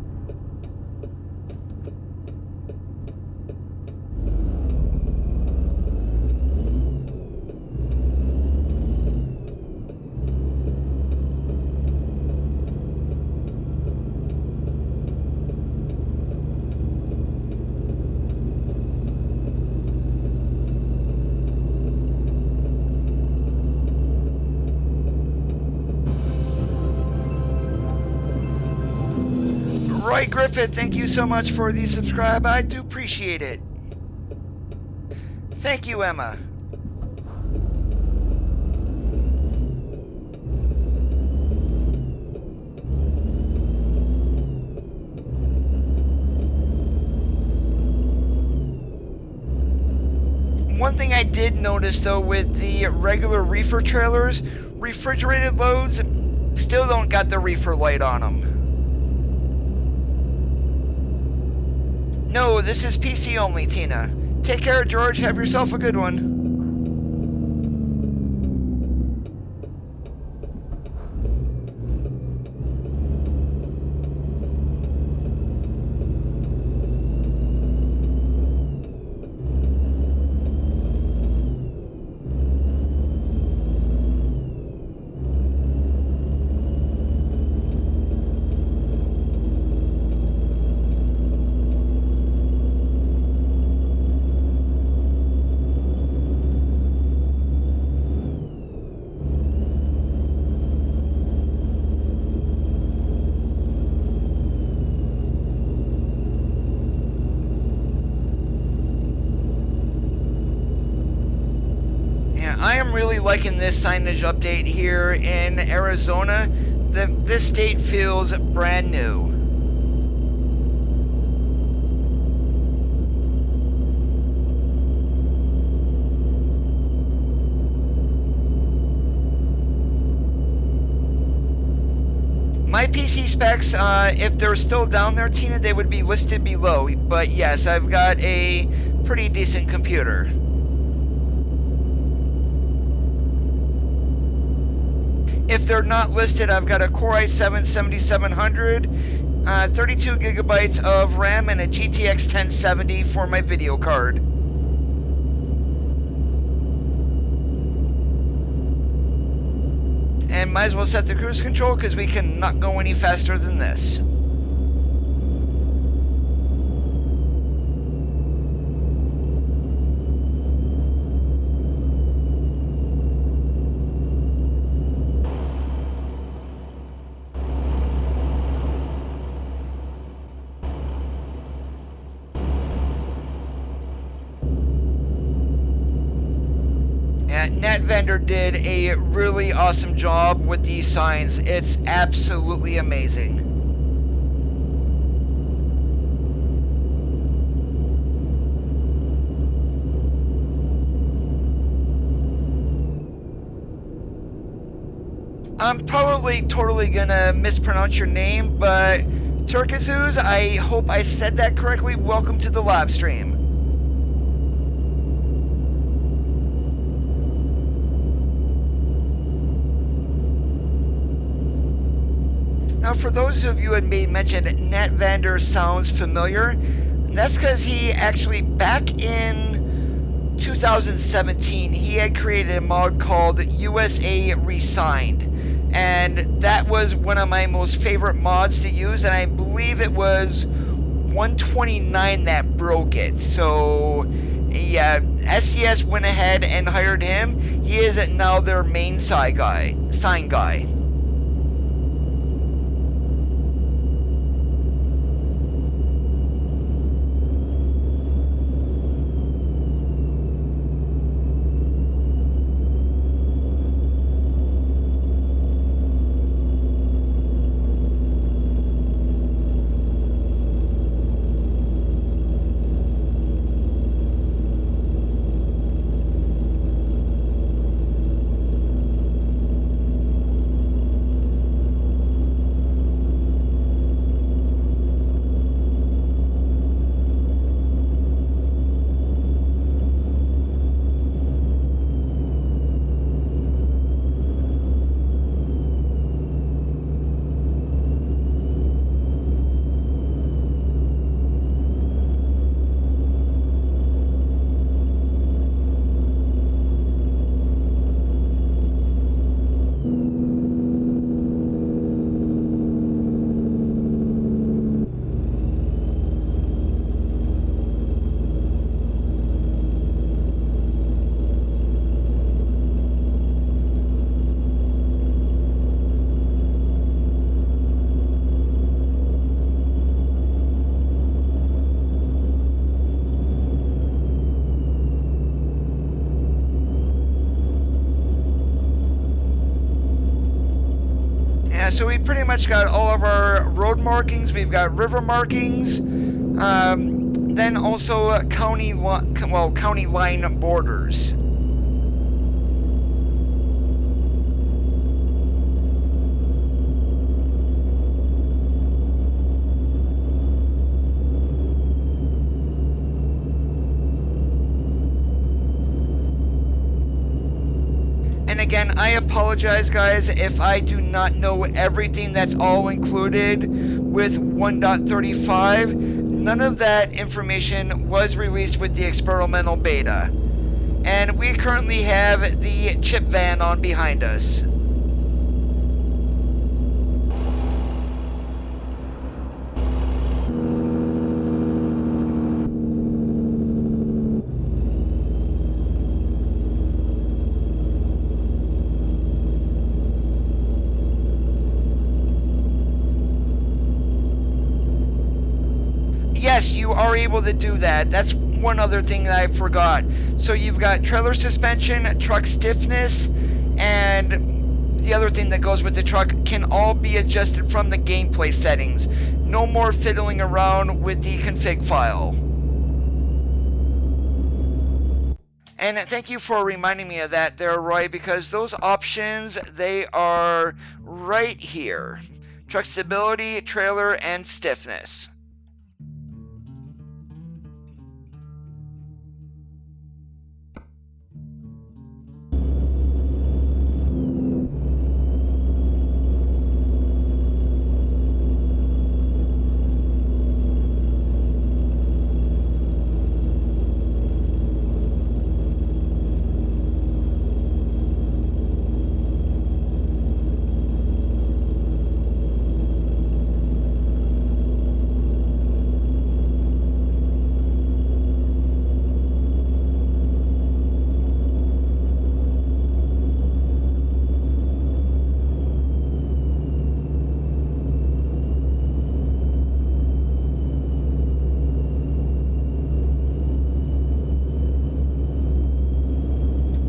Roy Griffith, thank you so much for the subscribe. I do appreciate it. Thank you, Emma. One thing I did notice though with the regular reefer trailers, refrigerated loads still don't got the reefer light on them. No, this is PC only, Tina. Take care, George. Have yourself a good one. I am really liking this signage update here in Arizona. This state feels brand new. My PC specs, if they're still down there, Tina, they would be listed below. But yes, I've got a pretty decent computer. If they're not listed, I've got a Core i7 7700, 32 gigabytes of RAM, and a GTX 1070 for my video card. And might as well set the cruise control because we cannot go any faster than this. NetVendor did a really awesome job with these signs. It's absolutely amazing. I'm probably totally gonna mispronounce your name, but Turkazuz, I hope I said that correctly. Welcome to the live stream. Now, for those of you who had made mention, NetVendor sounds familiar. That's because he actually, back in 2017, he had created a mod called USA Resigned. And that was one of my most favorite mods to use, and I believe it was 129 that broke it. So, yeah, SCS went ahead and hired him. He is now their main sign guy. So we pretty much got all of our road markings. We've got river markings. then also county line borders. And again, I apologize, guys, if I do not know everything that's all included with 1.35. None of that information was released with the experimental beta. And we currently have the chip van on behind us. Yes, you are able to do that. That's one other thing that I forgot. So you've got trailer suspension, truck stiffness, and the other thing that goes with the truck can all be adjusted from the gameplay settings. No more fiddling around with the config file. And thank you for reminding me of that there, Roy, because those options, they are right here. Truck stability, trailer, and stiffness.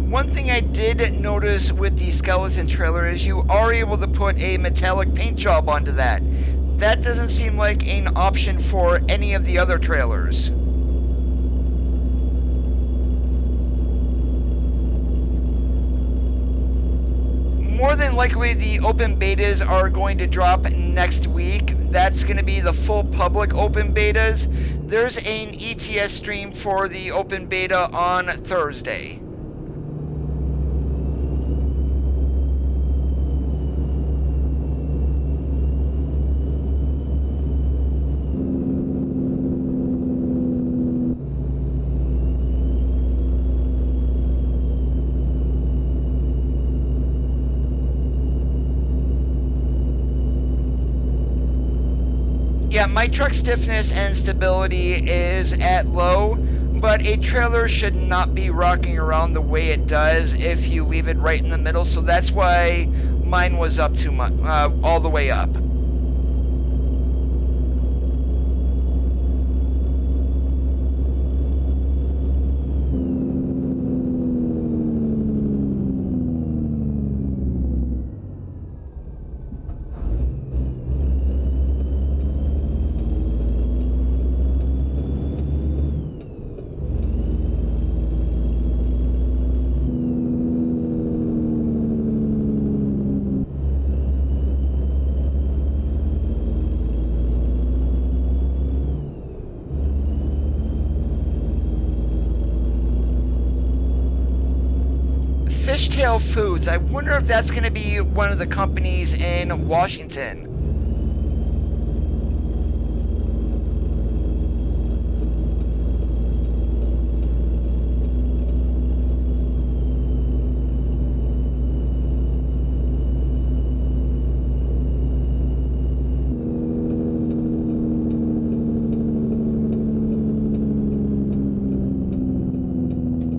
One thing I did notice with the skeleton trailer is you are able to put a metallic paint job onto that. That doesn't seem like an option for any of the other trailers. More than likely the open betas are going to drop next week. That's going to be the full public open betas. There's an ETS stream for the open beta on Thursday. Yeah, my truck stiffness and stability is at low, but a trailer should not be rocking around the way it does if you leave it right in the middle, so that's why mine was up too much, all the way up. Fishtail Foods. I wonder if that's going to be one of the companies in Washington.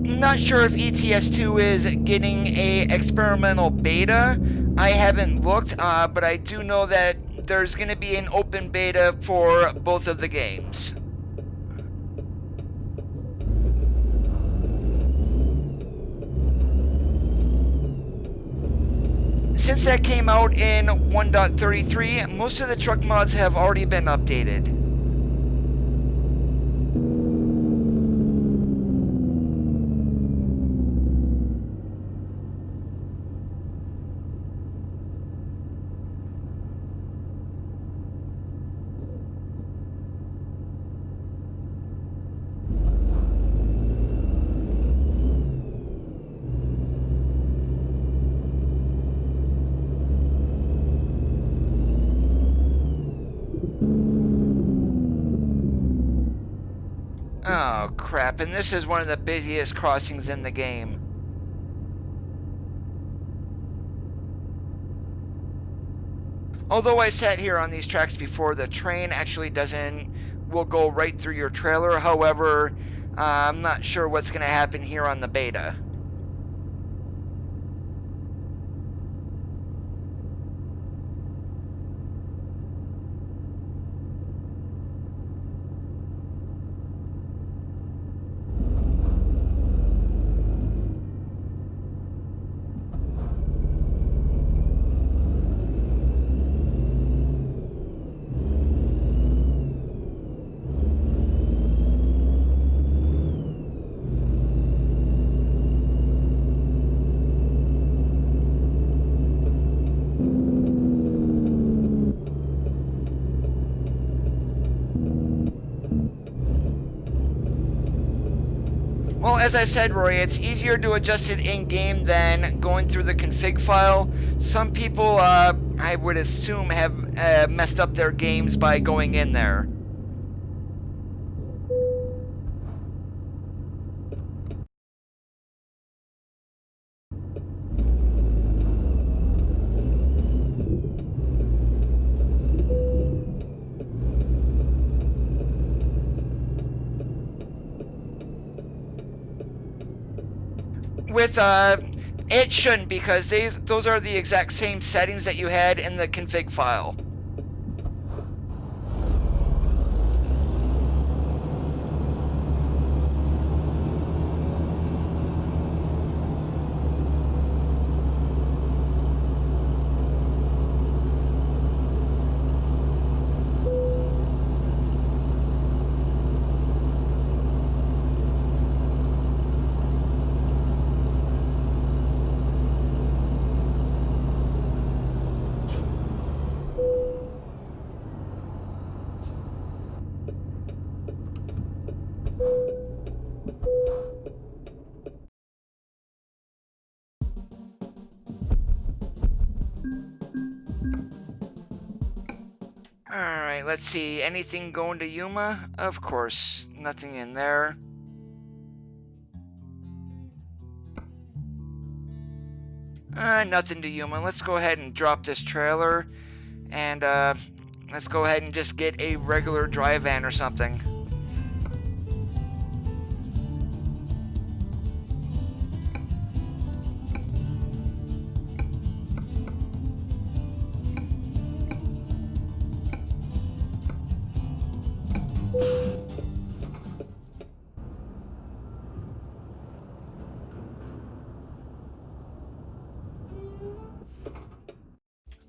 Not sure if ETS2 is getting a experimental beta. I haven't looked, but I do know that there's going to be an open beta for both of the games. Since that came out in 1.33, most of the truck mods have already been updated. Oh, crap, and this is one of the busiest crossings in the game. Although I sat here on these tracks before, the train actually will go right through your trailer. However, I'm not sure what's going to happen here on the beta. Well, as I said, Rory, it's easier to adjust it in-game than going through the config file. Some people, I would assume, have messed up their games by going in there. With, it shouldn't, because those are the exact same settings that you had in the config file. Alright, let's see. Anything going to Yuma? Of course, nothing in there. Nothing to Yuma. Let's go ahead and drop this trailer, and let's go ahead and just get a regular dry van or something.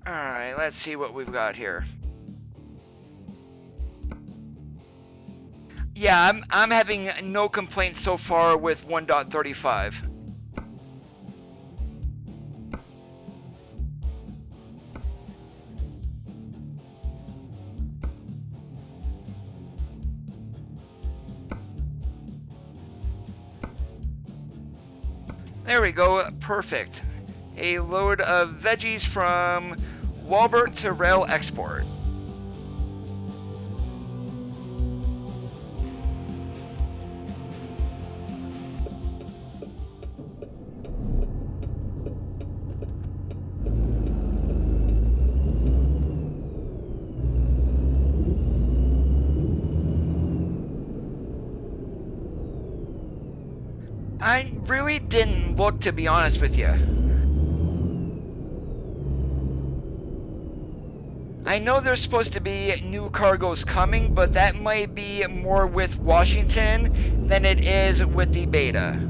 Alright, let's see what we've got here. Yeah, I'm having no complaints so far with 1.35. There we go, perfect. A load of veggies from Walbert to Rail Export. I really didn't look, to be honest with you. I know there's supposed to be new cargoes coming, but that might be more with Washington than it is with the beta.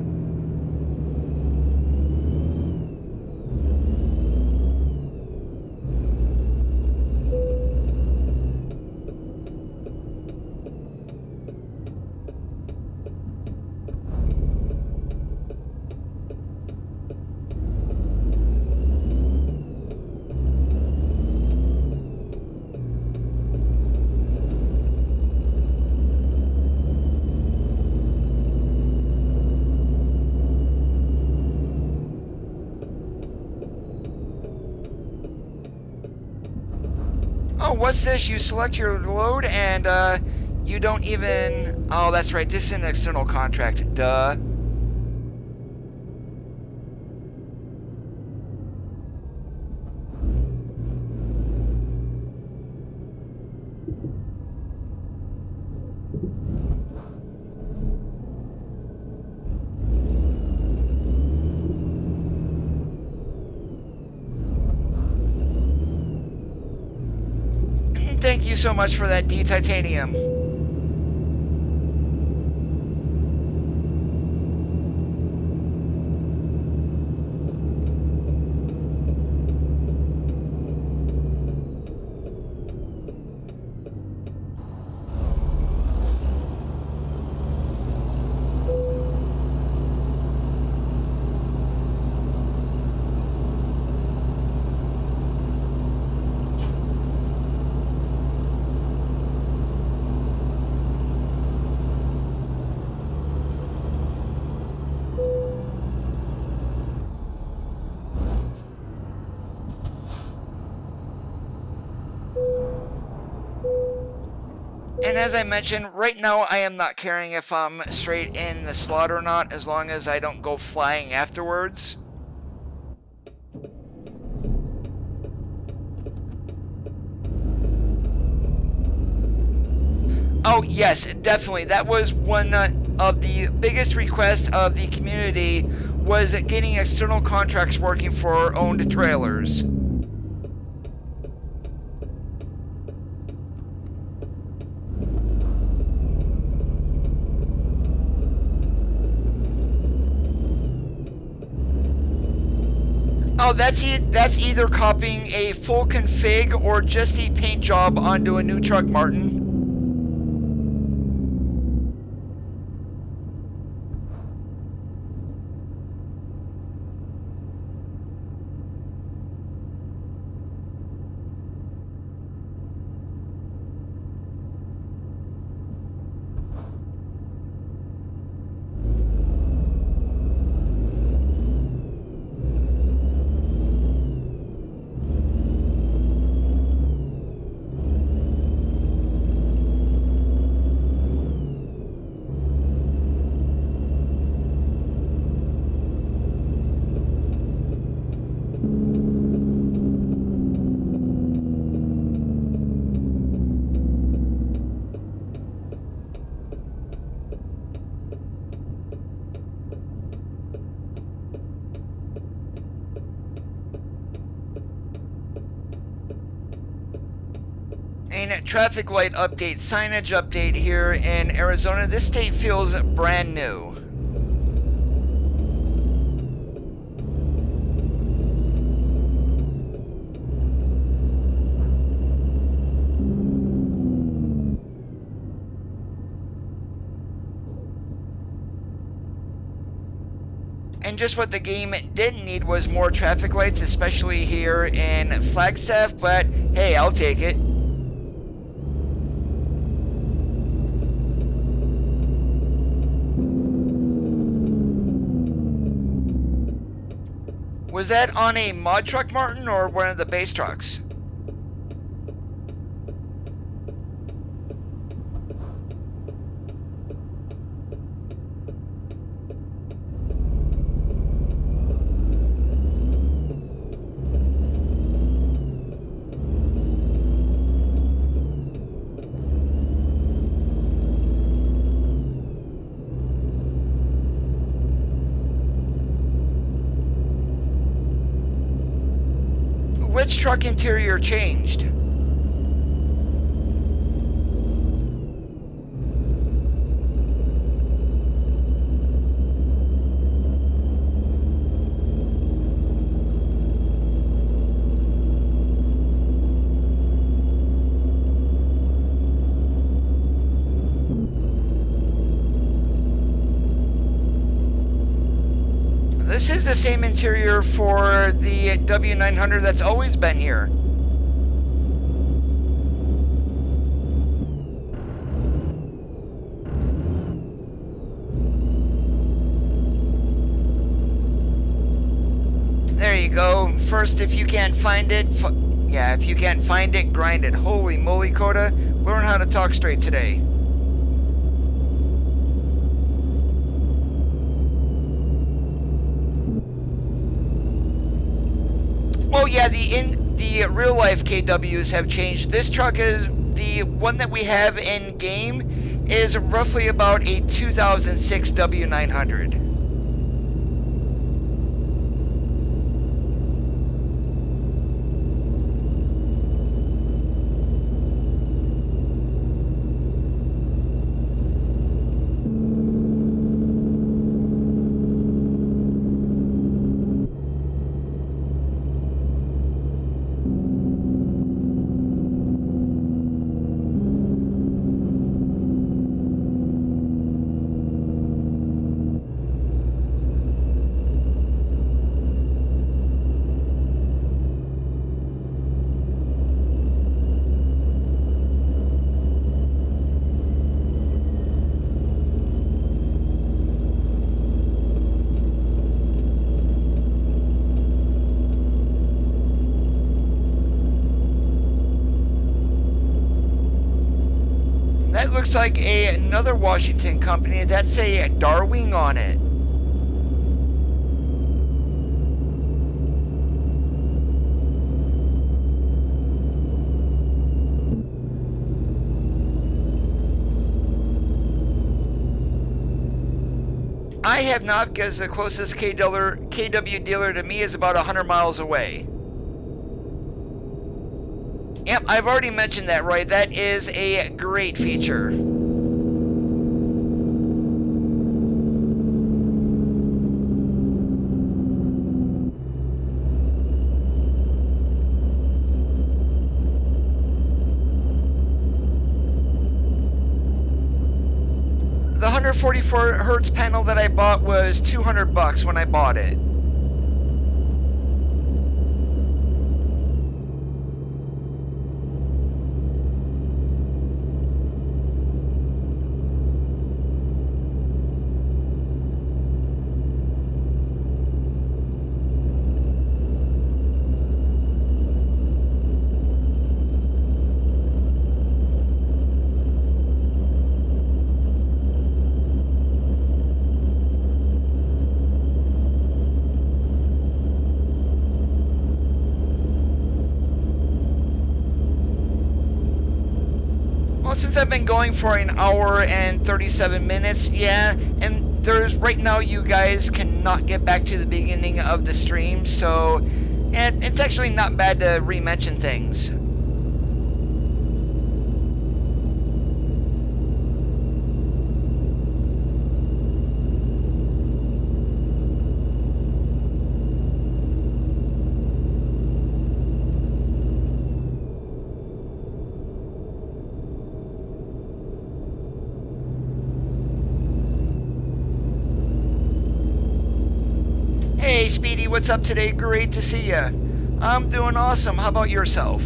Oh, what's this? You select your load and You don't even... Oh, that's right. This is an external contract. Duh. Thank you so much for that D-Titanium. And as I mentioned, right now I am not caring if I'm straight in the slot or not, as long as I don't go flying afterwards. Oh yes, definitely. That was one of the biggest requests of the community, was getting external contracts working for owned trailers. Oh, that's either copying a full config or just a paint job onto a new truck, Martin. A traffic light update, signage update here in Arizona. This state feels brand new. And just what the game didn't need was more traffic lights, especially here in Flagstaff, but hey, I'll take it. Was that on a mod truck, Martin, or one of the base trucks? Which truck interior changed? This is the same interior for the W900 that's always been here. There you go. First, if you can't find it, if you can't find it, grind it. Holy moly, Coda. Learn how to talk straight today. Oh yeah, the real life KWs have changed. This truck is the one that we have in game is roughly about a 2006 W900. That looks like another Washington company. That's a Darwing on it. I have not, because the closest KW dealer to me is about 100 miles away. Yep, I've already mentioned that, right? That is a great feature. The 144 hertz panel that I bought was $200 when I bought it. Since I've been going for an hour and 37 minutes, yeah, and right now you guys cannot get back to the beginning of the stream, so it's actually not bad to re-mention things. Hey Speedy, what's up today? Great to see ya. I'm doing awesome. How about yourself?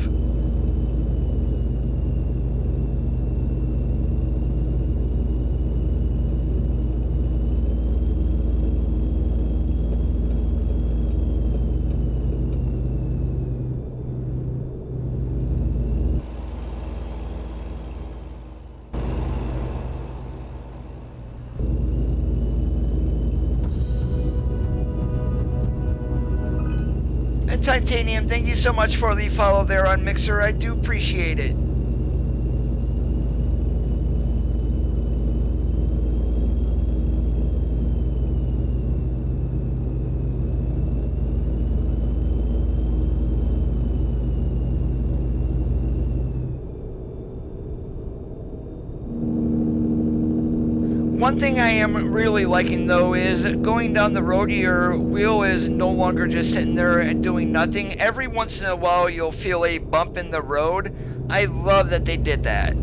Titanium, thank you so much for the follow there on Mixer. I do appreciate it. One thing I am really liking though is going down the road, your wheel is no longer just sitting there and doing nothing. Every once in a while you'll feel a bump in the road. I love that they did that.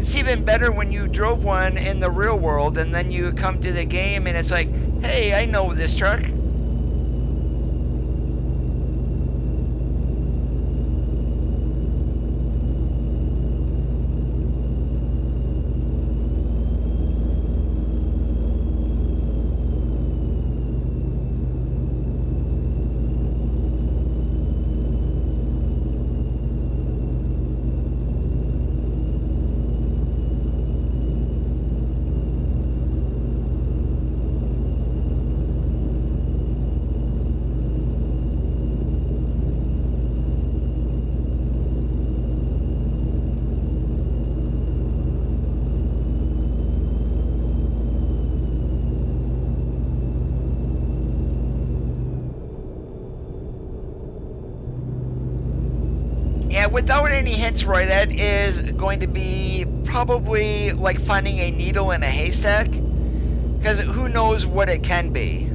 it's even better when you drove one in the real world and then you come to the game and it's like, hey, I know this truck. Yeah, without any hints, Roy, that is going to be probably like finding a needle in a haystack, because who knows what it can be.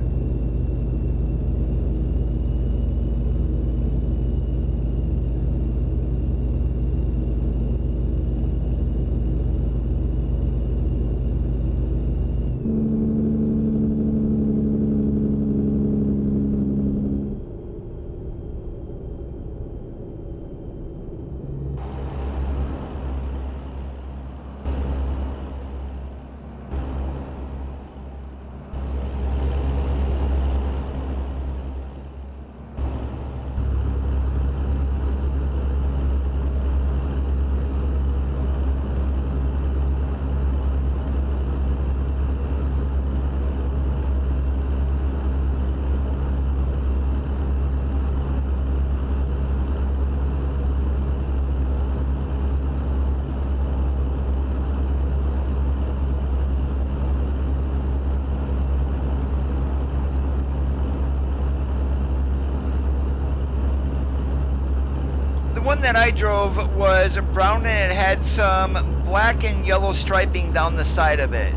The one that I drove was brown and it had some black and yellow striping down the side of it.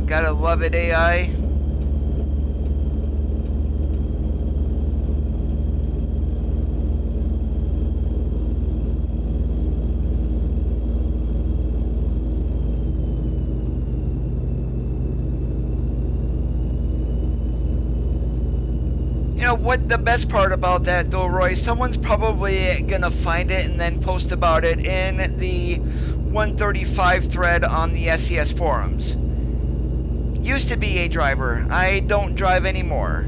Gotta love it, AI. You know what the best part about that though, Roy, someone's probably gonna find it and then post about it in the 135 thread on the SES forums. Used to be a driver. I don't drive anymore.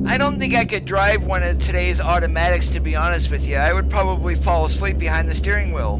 I don't think I could drive one of today's automatics, to be honest with you. I would probably fall asleep behind the steering wheel.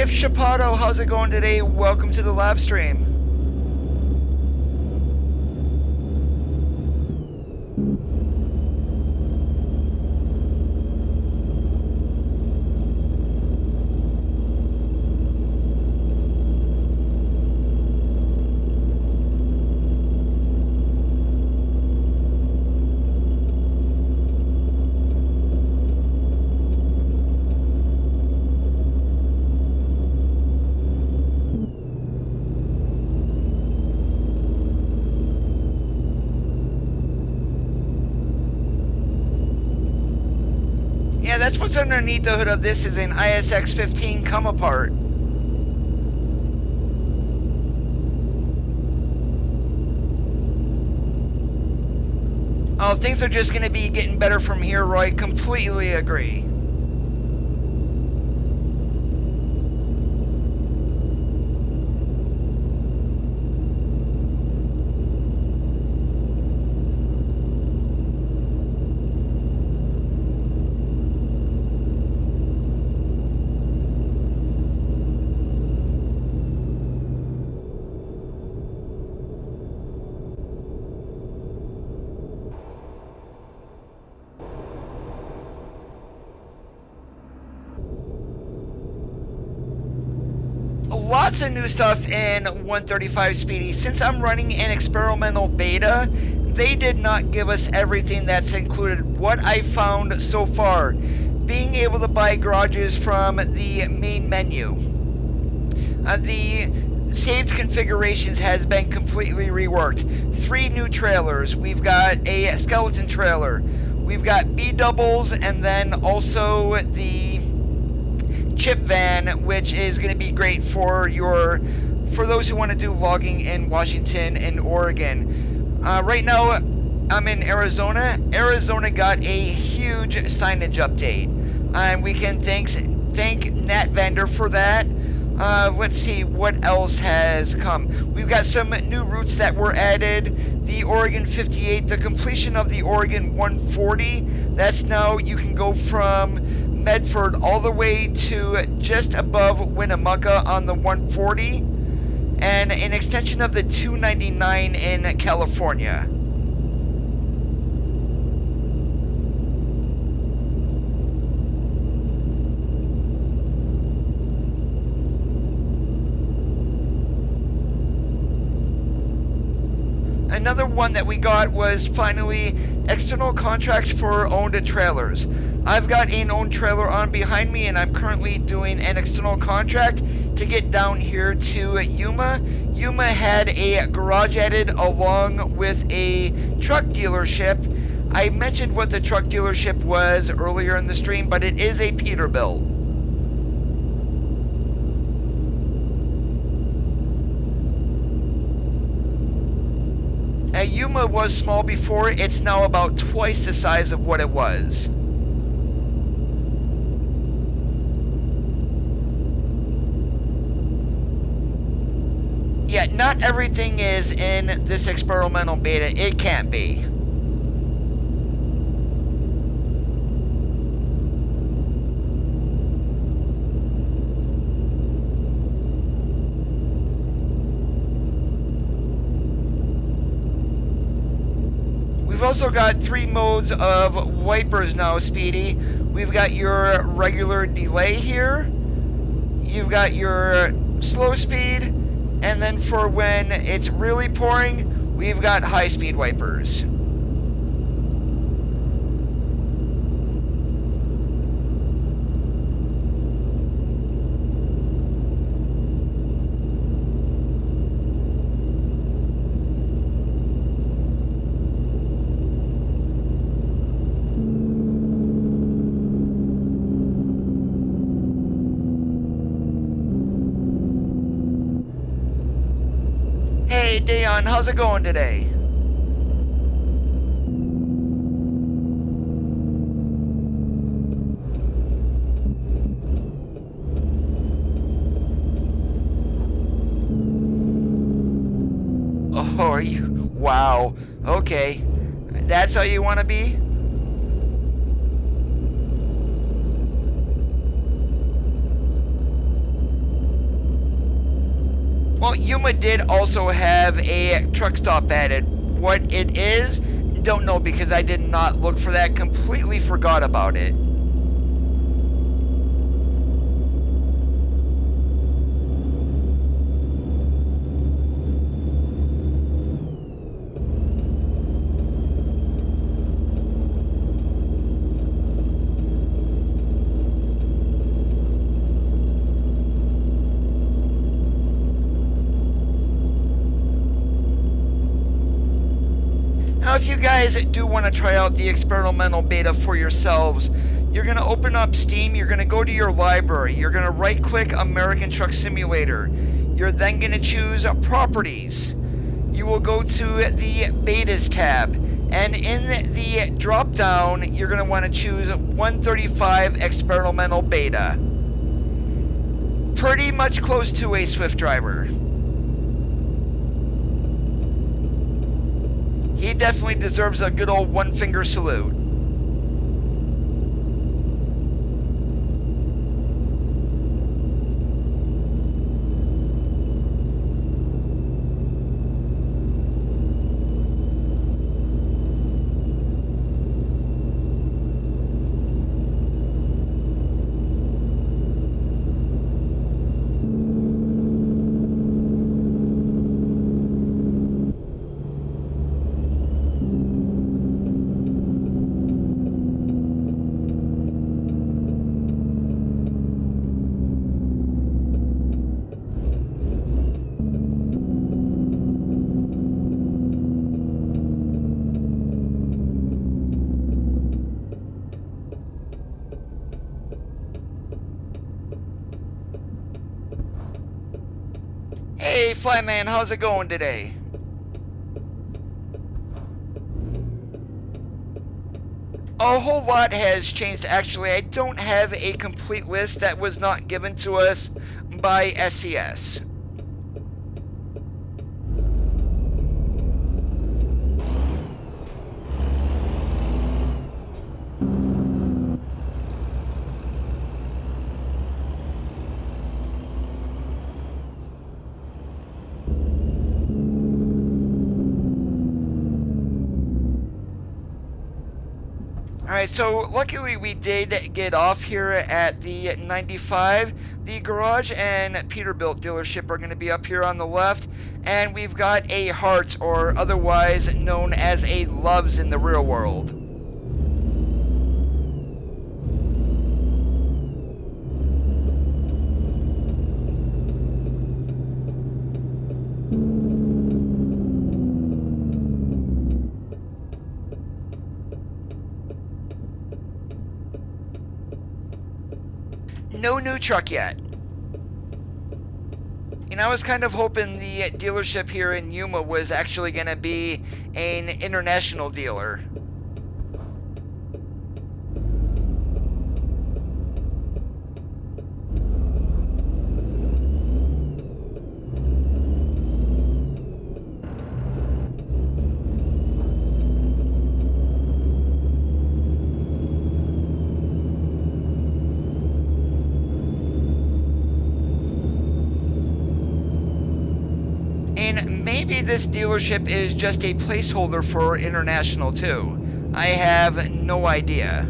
Kip Chapato, how's it going today? Welcome to the live stream. Yeah, that's what's underneath the hood of this is an ISX15 come apart. Oh, things are just going to be getting better from here, Roy. Completely agree. Lots of new stuff in 135 Speedy. Since I'm running an experimental beta, they did not give us everything that's included. What I found so far, being able to buy garages from the main menu. The saved configurations has been completely reworked. 3 new trailers. We've got a skeleton trailer. We've got B doubles, and then also the chip van, which is going to be great for those who want to do logging in Washington and Oregon. Right now, I'm in Arizona. Arizona got a huge signage update, and we can thank Nat Vander for that. Let's see what else has come. We've got some new routes that were added. The Oregon 58, the completion of the Oregon 140. That's now you can go from Medford all the way to just above Winnemucca on the 140, and an extension of the 299 in California. Another one that we got was finally external contracts for owned trailers. I've got an owned trailer on behind me, and I'm currently doing an external contract to get down here to Yuma. Yuma had a garage added along with a truck dealership. I mentioned what the truck dealership was earlier in the stream, but it is a Peterbilt. Yuma was small before, it's now about twice the size of what it was. Yeah, not everything is in this experimental beta. It can't be. We've also got 3 modes of wipers now, Speedy. We've got your regular delay here. You've got your slow speed. And then for when it's really pouring, we've got high speed wipers. Hey Dayon, how's it going today? Oh, are you? Wow. Okay. That's how you want to be? Now, Yuma did also have a truck stop added. What it is, don't know because I did not look for that. Completely forgot about it. Now, if you guys do want to try out the experimental beta for yourselves, you're going to open up Steam, you're going to go to your library, you're going to right-click American Truck Simulator, you're then going to choose Properties. You will go to the Betas tab, and in the drop-down, you're going to want to choose 135 Experimental Beta. Pretty much close to a Swift driver. He definitely deserves a good old one-finger salute. Hey, Flyman, how's it going today? A whole lot has changed, actually. I don't have a complete list that was not given to us by SES. Alright, so luckily we did get off here at the 95. The garage and Peterbilt dealership are going to be up here on the left, and we've got a Hearts, or otherwise known as a Loves, in the real world. No new truck yet. You know, I was kind of hoping the dealership here in Yuma was actually going to be an international dealer. Maybe this dealership is just a placeholder for international too. I have no idea.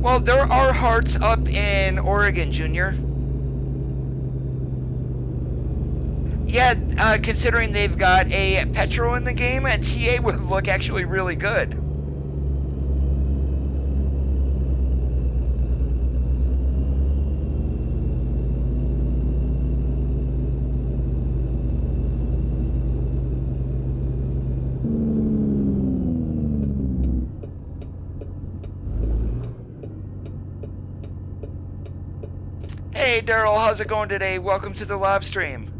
Well, there are Hearts up in Oregon, Junior. Yeah, considering they've got a Petro in the game, a TA would look actually really good. Hey Daryl, how's it going today? Welcome to the live stream.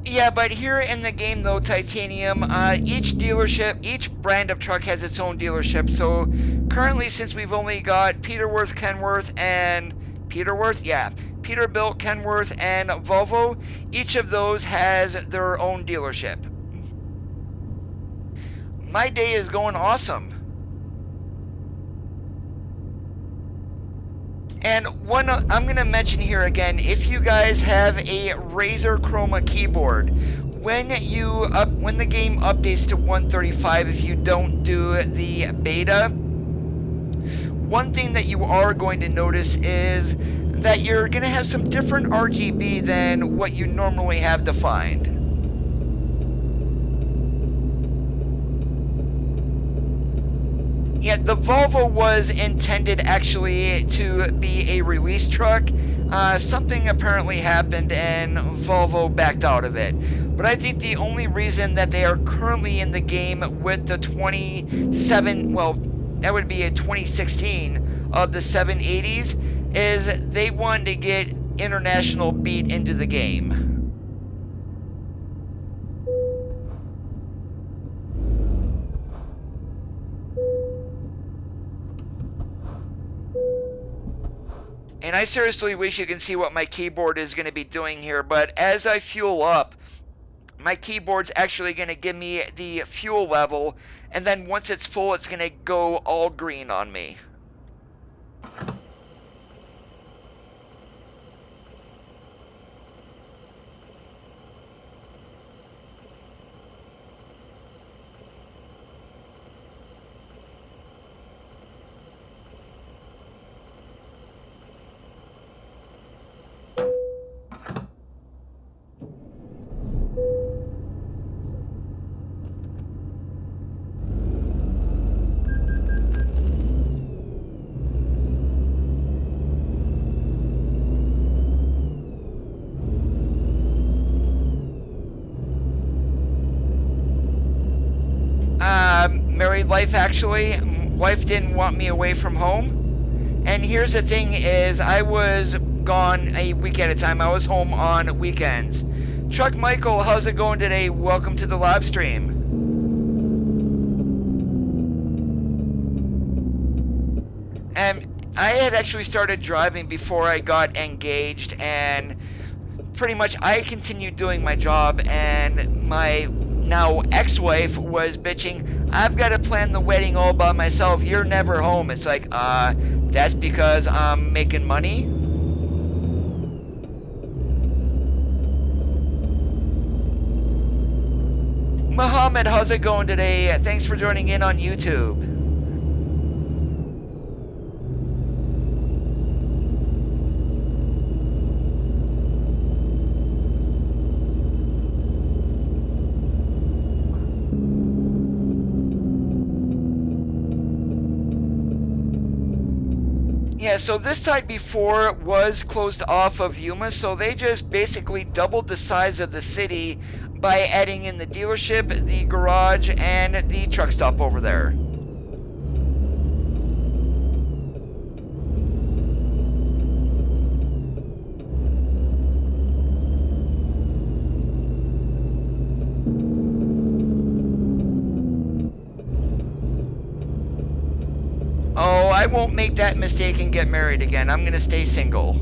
Yeah, but here in the game though, Titanium, each dealership, each brand of truck has its own dealership. So currently, since we've only got Peterworth, Kenworth, and Peterworth, yeah, Peterbilt, Kenworth, and Volvo, each of those has their own dealership. My day is going awesome. And one I'm going to mention here again, if you guys have a Razer Chroma keyboard, when the game updates to 135, if you don't do the beta, one thing that you are going to notice is that you're going to have some different RGB than what you normally have defined. Yeah, the Volvo was intended actually to be a release truck. Something apparently happened and Volvo backed out of it. But I think the only reason that they are currently in the game with the 27, well, that would be a 2016 of the 780s, is they wanted to get international beat into the game. And I seriously wish you can see what my keyboard is going to be doing here, but as I fuel up, my keyboard's actually going to give me the fuel level, and then once it's full, it's going to go all green on me. Married life, actually. Wife didn't want me away from home. And here's the thing is, I was gone a week at a time. I was home on weekends. Truck Michael, how's it going today? Welcome to the live stream. And I had actually started driving before I got engaged, and pretty much I continued doing my job, and my now ex-wife was bitching, I've got to plan the wedding all by myself, you're never home. It's like, that's because I'm making money. Muhammad, how's it going today? Thanks for joining in on YouTube. Yeah, so this side before was closed off of Yuma, so they just basically doubled the size of the city by adding in the dealership, the garage, and the truck stop over there. Oh, I won't make that mistake and get married again. I'm gonna stay single.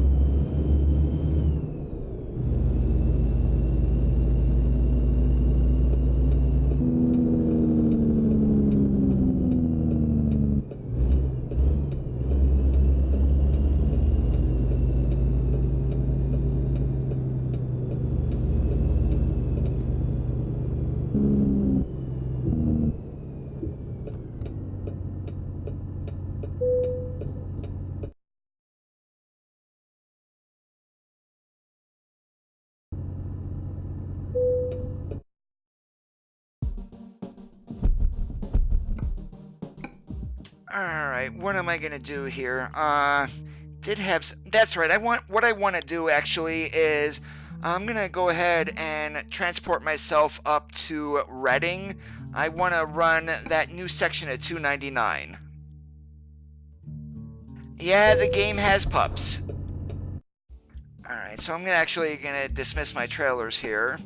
Alright, what am I gonna do here? That's right, what I want to do actually is, I'm gonna go ahead and transport myself up to Reading. I want to run that new section at 299. Yeah, the game has pups. Alright, so I'm gonna dismiss my trailers here.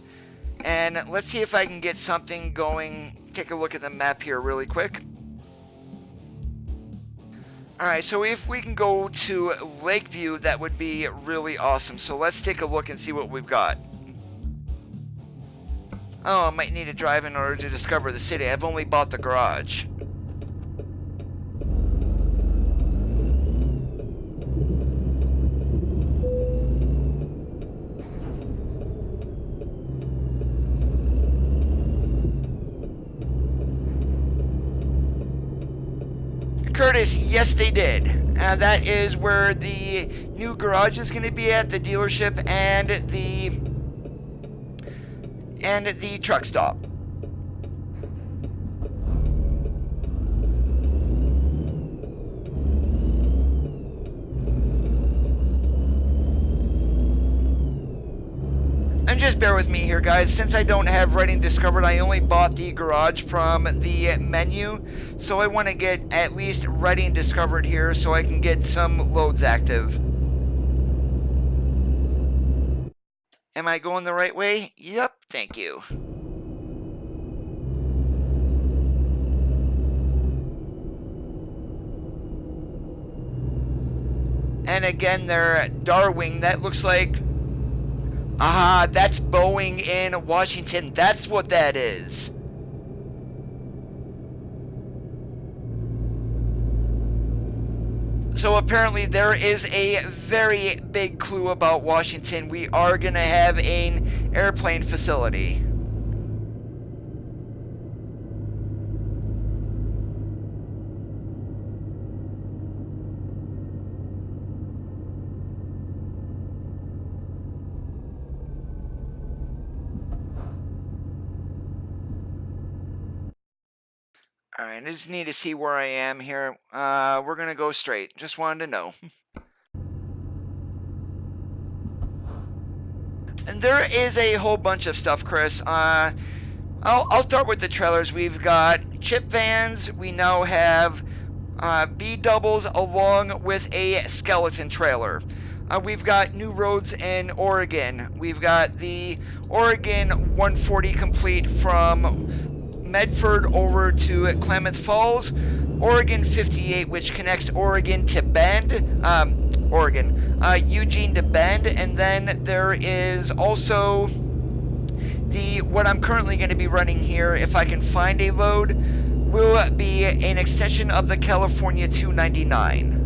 And let's see if I can get something going. Take a look at the map here really quick. Alright, so if we can go to Lakeview, that would be really awesome. So let's take a look and see what we've got. Oh, I might need to drive in order to discover the city. I've only bought the garage. Curtis, yes they did. That is where the new garage is going to be at, the dealership and the truck stop. And just bear with me here, guys. Since I don't have Reading Discovered, I only bought the garage from the menu. So I want to get at least Reading Discovered here so I can get some loads active. Am I going the right way? Yep, thank you. And again, there, Darwin, that looks like... Aha, that's Boeing in Washington. That's what that is. So apparently there is a very big clue about Washington. We are going to have an airplane facility. Alright, I just need to see where I am here. We're going to go straight. Just wanted to know. And there is a whole bunch of stuff, Chris. I'll start with the trailers. We've got chip vans. We now have B doubles along with a skeleton trailer. We've got new roads in Oregon. We've got the Oregon 140 complete from Medford over to Klamath Falls, Oregon 58, which connects Oregon to Bend, Eugene to Bend, and then there is also what I'm currently going to be running here, if I can find a load, will be an extension of the California 299.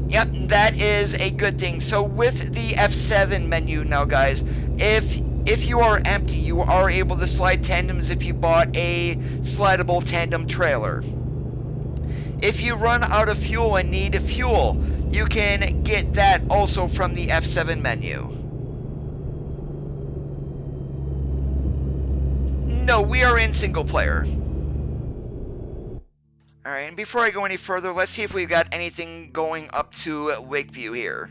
Yep, that is a good thing. So with the F7 menu now, guys, if you are empty, you are able to slide tandems if you bought a slidable tandem trailer. If you run out of fuel and need fuel, you can get that also from the F7 menu. No, we are in single player. Alright, and before I go any further, let's see if we've got anything going up to Lakeview here.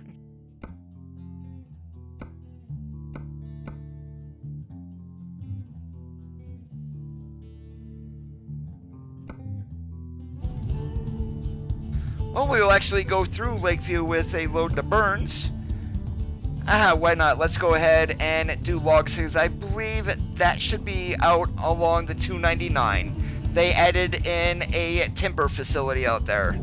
Well, we'll actually go through Lakeview with a load to Burns. Why not? Let's go ahead and do logs, because I believe that should be out along the 299. They added in a timber facility out there.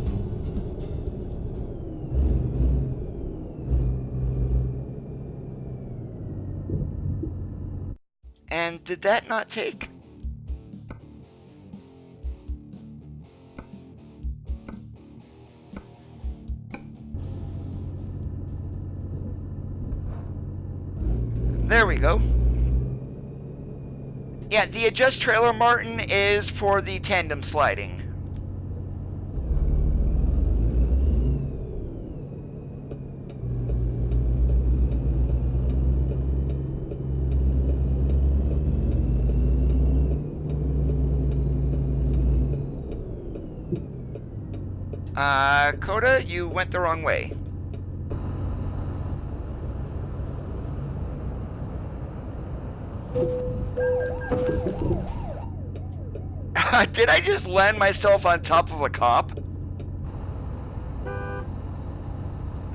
And did that not take? There we go. Yeah, the adjust trailer, Martin, is for the tandem sliding. Coda, you went the wrong way. Did I just land myself on top of a cop?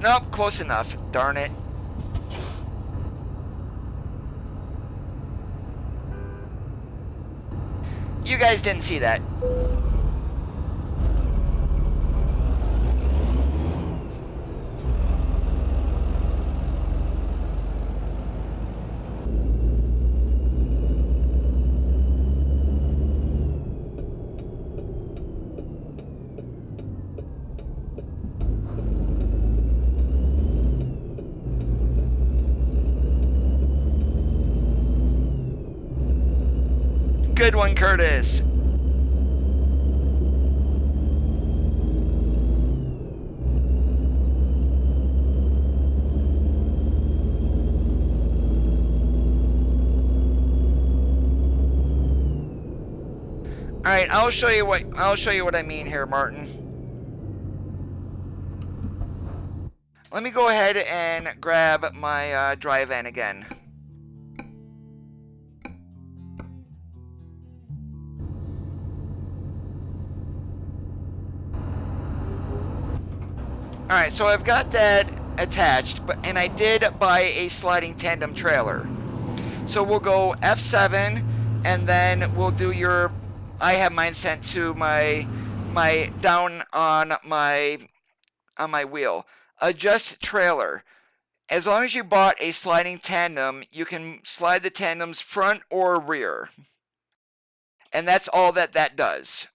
Nope, close enough. Darn it. You guys didn't see that. Good one, Curtis. All right, I'll show you what I mean here, Martin. Let me go ahead and grab my drive in again. All right, so I've got that attached, and I did buy a sliding tandem trailer. So we'll go F7, and then we'll do your. I have mine sent to my down on my wheel. Adjust trailer. As long as you bought a sliding tandem, you can slide the tandems front or rear, and that's all that does.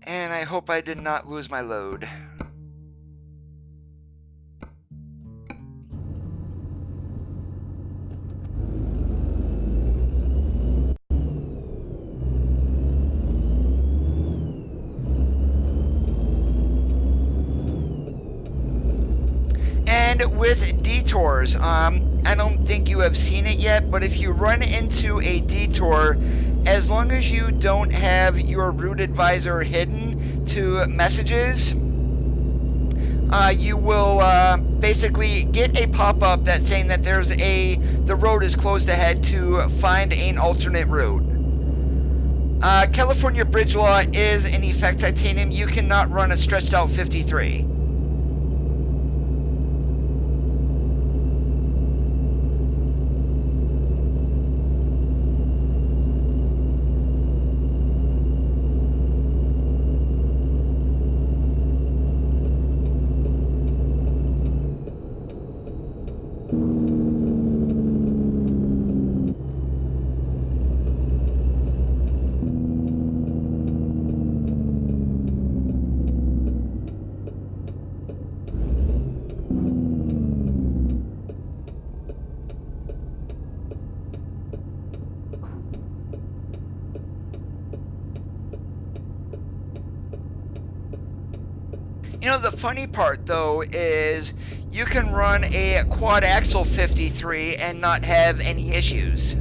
And I hope I did not lose my load. And with detours, I don't think you have seen it yet, but if you run into a detour, as long as you don't have your route advisor hidden to messages, you will basically get a pop-up that's saying that the road is closed ahead to find an alternate route. California bridge law is in effect, Titanium. You cannot run a stretched out 53. You know, the funny part, though, is you can run a quad axle 53 and not have any issues.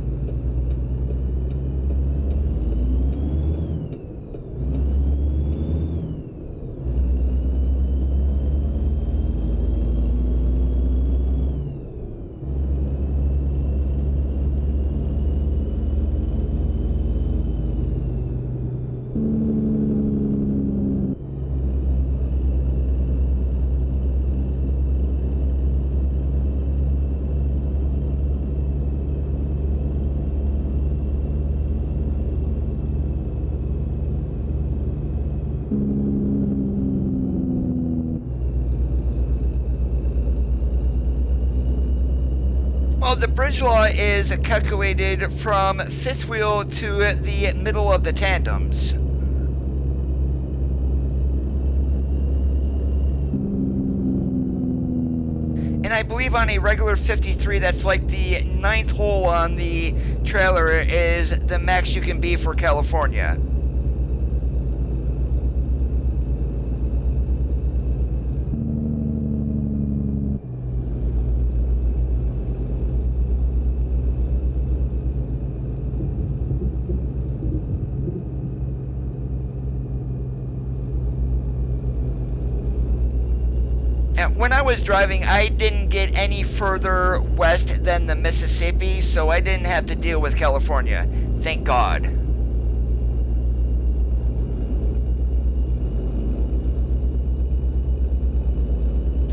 Well, the bridge law is calculated from fifth wheel to the middle of the tandems. And I believe on a regular 53, that's like the 9th hole on the trailer is the max you can be for California. when I was driving, I didn't get any further west than the Mississippi, so I didn't have to deal with California. Thank God.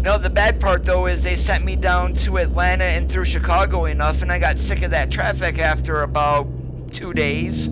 No, the bad part though is they sent me down to Atlanta and through Chicago enough, and I got sick of that traffic after about 2 days.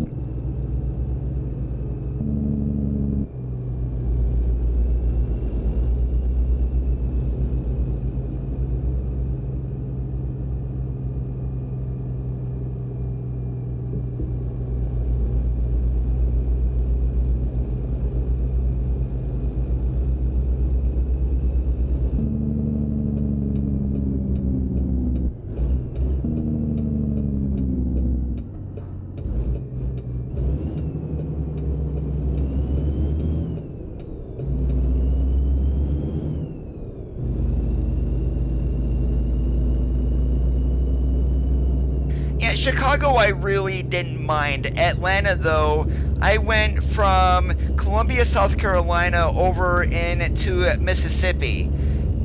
Yeah, Chicago I really didn't mind. Atlanta though, I went from Columbia, South Carolina over into Mississippi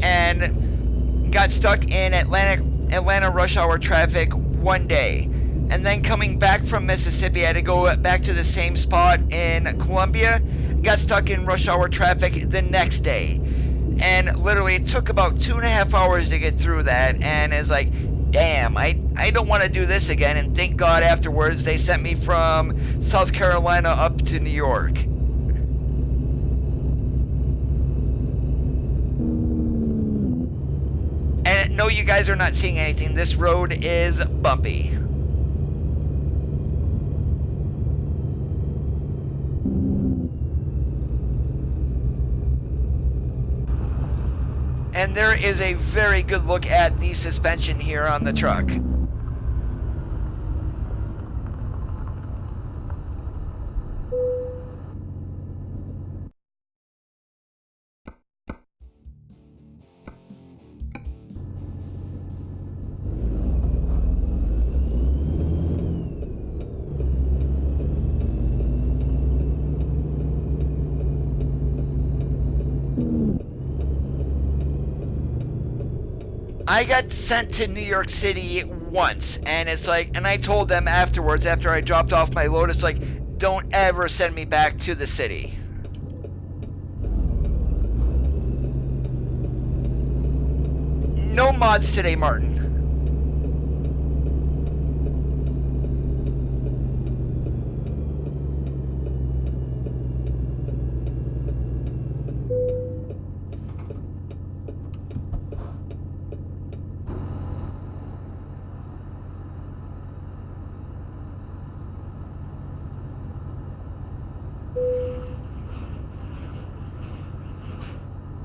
and got stuck in Atlanta rush hour traffic one day. And then coming back from Mississippi, I had to go back to the same spot in Columbia, got stuck in rush hour traffic the next day. And literally it took about 2.5 hours to get through that, and it's like, damn, I don't want to do this again. And thank God afterwards they sent me from South Carolina up to New York. And no, you guys are not seeing anything. This road is bumpy. And there is a very good look at the suspension here on the truck. I got sent to New York City once, and it's like, and I told them afterwards, after I dropped off my load, it's like, don't ever send me back to the city. No mods today, Martin.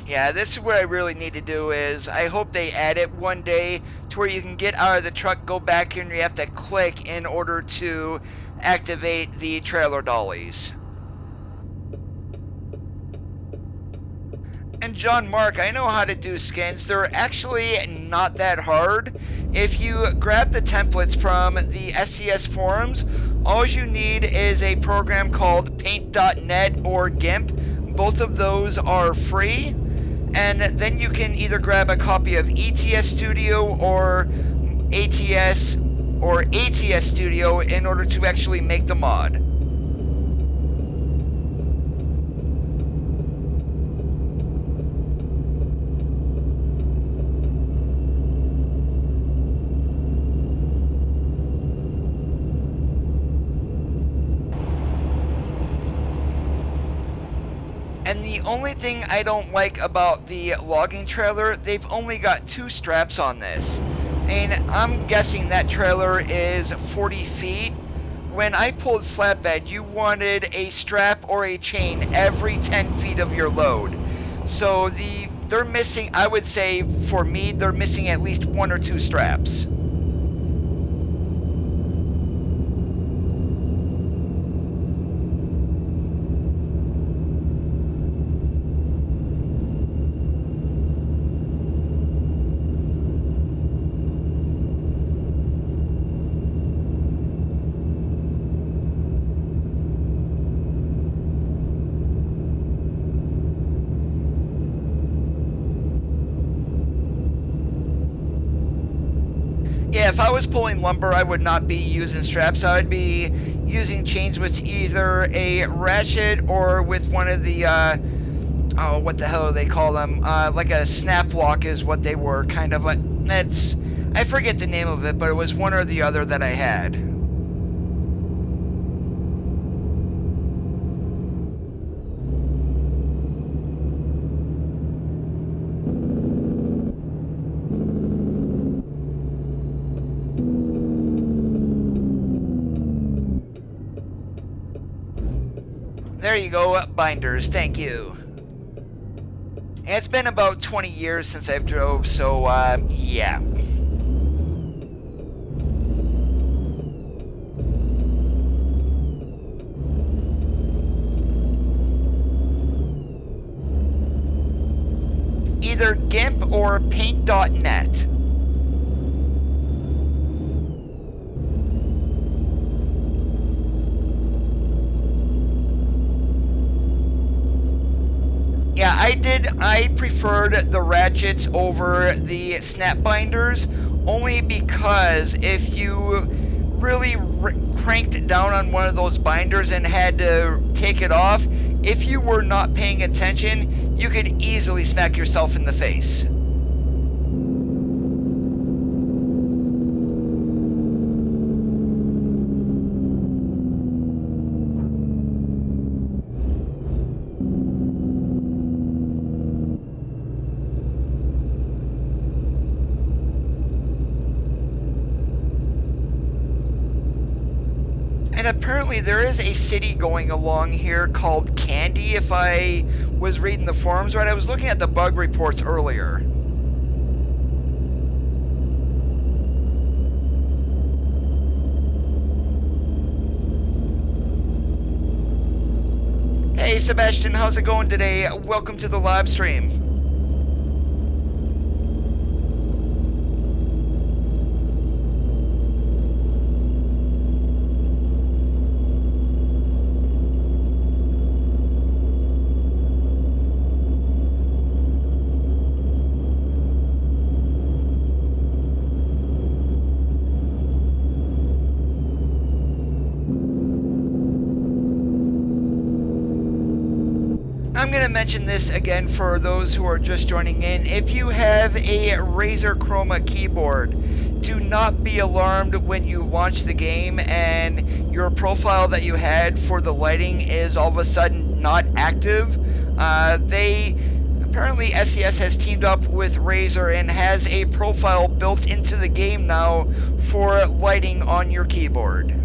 Yeah, this is what I really need to do is, I hope they add it one day to where you can get out of the truck, go back here, and you have to click in order to activate the trailer dollies. And John Mark, I know how to do skins. They're actually not that hard. If you grab the templates from the SCS forums, all you need is a program called Paint.net or GIMP. Both of those are free. And then you can either grab a copy of ETS Studio or ATS Studio in order to actually make the mod. And the only thing I don't like about the logging trailer, they've only got 2 straps on this. And I'm guessing that trailer is 40 feet. When I pulled flatbed, you wanted a strap or a chain every 10 feet of your load. So they're missing, I would say, for me, they're missing at least 1 or 2 straps. if I was pulling lumber, I would not be using straps. I would be using chains with either a ratchet or with one of the, oh, what the hell do they call them? Like a snap lock is what they were, kind of. I forget the name of it, but it was one or the other that I had. There you go, binders, thank you. It's been about 20 years since I've drove, so, yeah. Either GIMP or Paint.net. Yeah, I preferred the ratchets over the snap binders, only because if you really cranked down on one of those binders and had to take it off, if you were not paying attention, you could easily smack yourself in the face. And apparently there is a city going along here called Candy, if I was reading the forums right. I was looking at the bug reports earlier. Hey Sebastian, how's it going today? Welcome to the live stream. I'm going to mention this again for those who are just joining in. If you have a Razer Chroma keyboard, do not be alarmed when you launch the game and your profile that you had for the lighting is all of a sudden not active. Apparently SES has teamed up with Razer and has a profile built into the game now for lighting on your keyboard.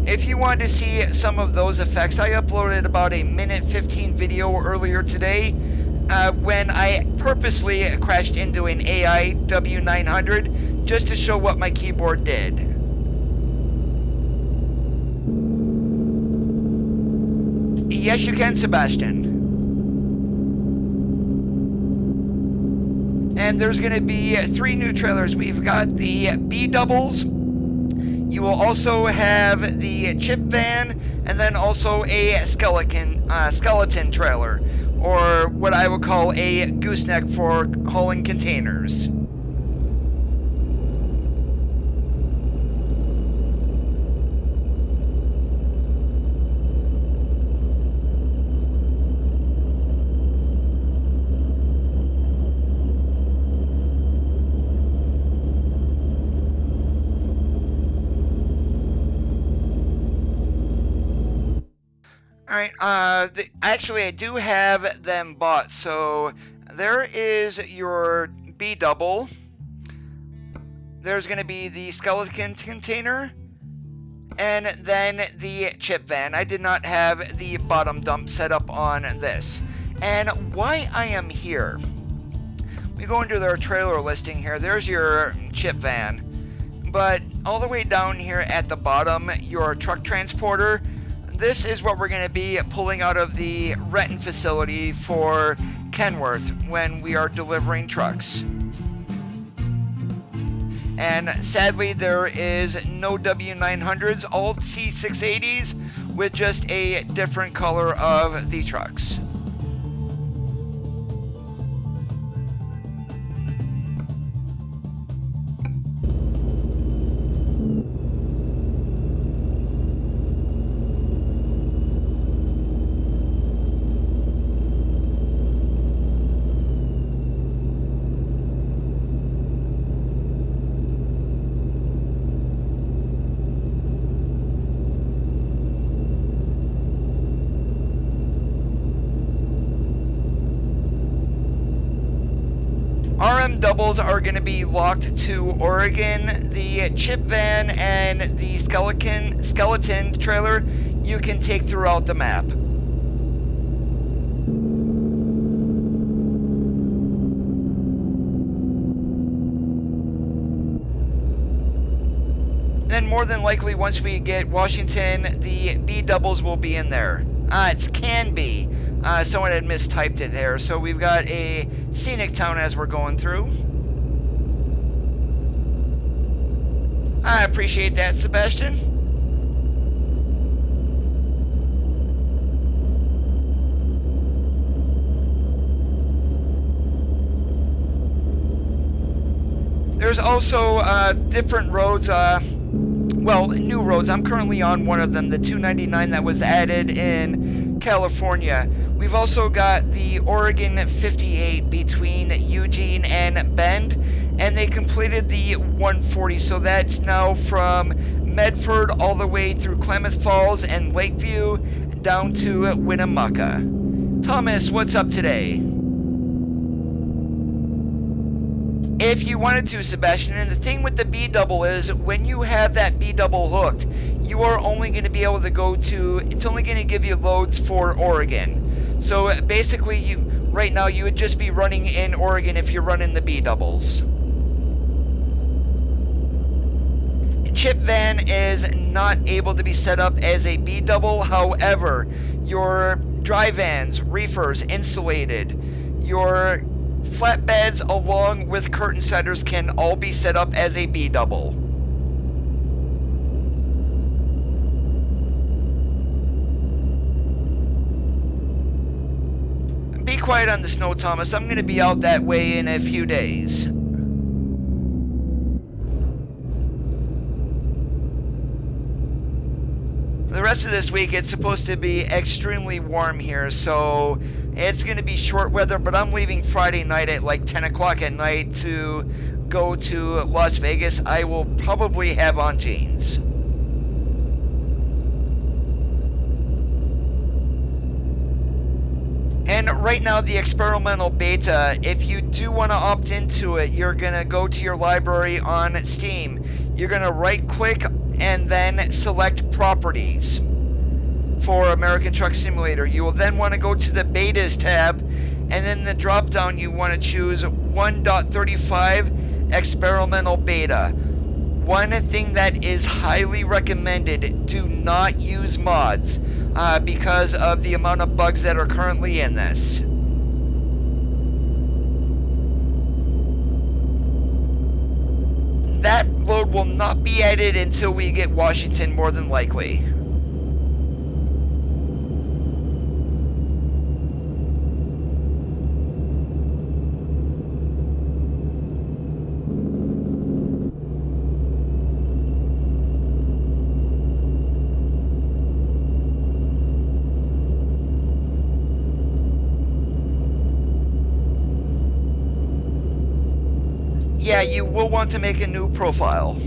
If you want to see some of those effects, I uploaded about a minute 15 video earlier today when I purposely crashed into an AI W900 just to show what my keyboard did. Yes, you can, Sebastian. And there's going to be 3 new trailers. We've got the B doubles. You will also have the chip van, and then also a skeleton trailer, or what I would call a gooseneck for hauling containers. Alright, actually I do have them bought, so there is your B double. There's going to be the skeleton container, and then the chip van. I did not have the bottom dump set up on this. And why I am here, we go into their trailer listing here. There's your chip van, but all the way down here at the bottom, your truck transporter. This is what we're going to be pulling out of the Renton facility for Kenworth when we are delivering trucks. And sadly, there is no W900s, all C680s with just a different color of the trucks. RM doubles are going to be locked to Oregon. The chip van and the skeleton trailer you can take throughout the map. Then more than likely, once we get Washington, the B doubles will be in there. It can be. Someone had mistyped it there. So we've got a scenic town as we're going through. I appreciate that, Sebastian. There's also different roads, well, new roads. I'm currently on one of them, the 299 that was added in California. We've also got the Oregon 58 between Eugene and Bend, and they completed the 140, so that's now from Medford all the way through Klamath Falls and Lakeview down to Winnemucca. Thomas, what's up today? If you wanted to, Sebastian, and the thing with the B double is when you have that B double hooked, you are only going to be able to go to, it's only going to give you loads for Oregon. So basically, right now you would just be running in Oregon if you're running the B doubles. Chip van is not able to be set up as a B double, however, your dry vans, reefers, insulated, your flatbeds along with curtain setters can all be set up as a B double. Be quiet on the snow, Thomas. I'm going to be out that way in a few days. The rest of this week, it's supposed to be extremely warm here, so it's going to be short weather, but I'm leaving Friday night at like 10 o'clock at night to go to Las Vegas. I will probably have on jeans. And right now, the experimental beta, if you do want to opt into it, you're going to go to your library on Steam. You're going to right-click and then select Properties for American Truck Simulator. You will then want to go to the Betas tab, and then the drop-down you want to choose 1.35 Experimental Beta. One thing that is highly recommended, do not use mods because of the amount of bugs that are currently in this. That load will not be added until we get Washington, more than likely. Yeah, you will want to make a new profile.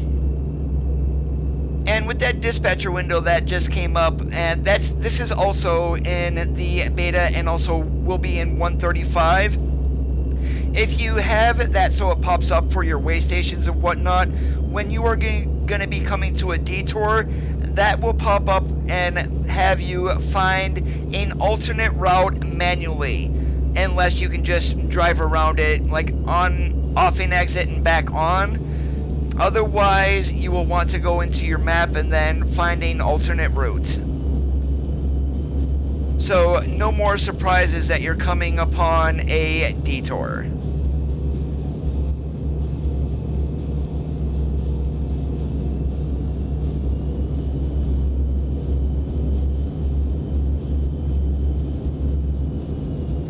And with that dispatcher window that just came up, and this is also in the beta and also will be in 1.35. If you have that so it pops up for your way stations and whatnot, when you are going to be coming to a detour, that will pop up and have you find an alternate route manually, unless you can just drive around it, like off an exit and back on. Otherwise, you will want to go into your map and then find an alternate route. So no more surprises that you're coming upon a detour.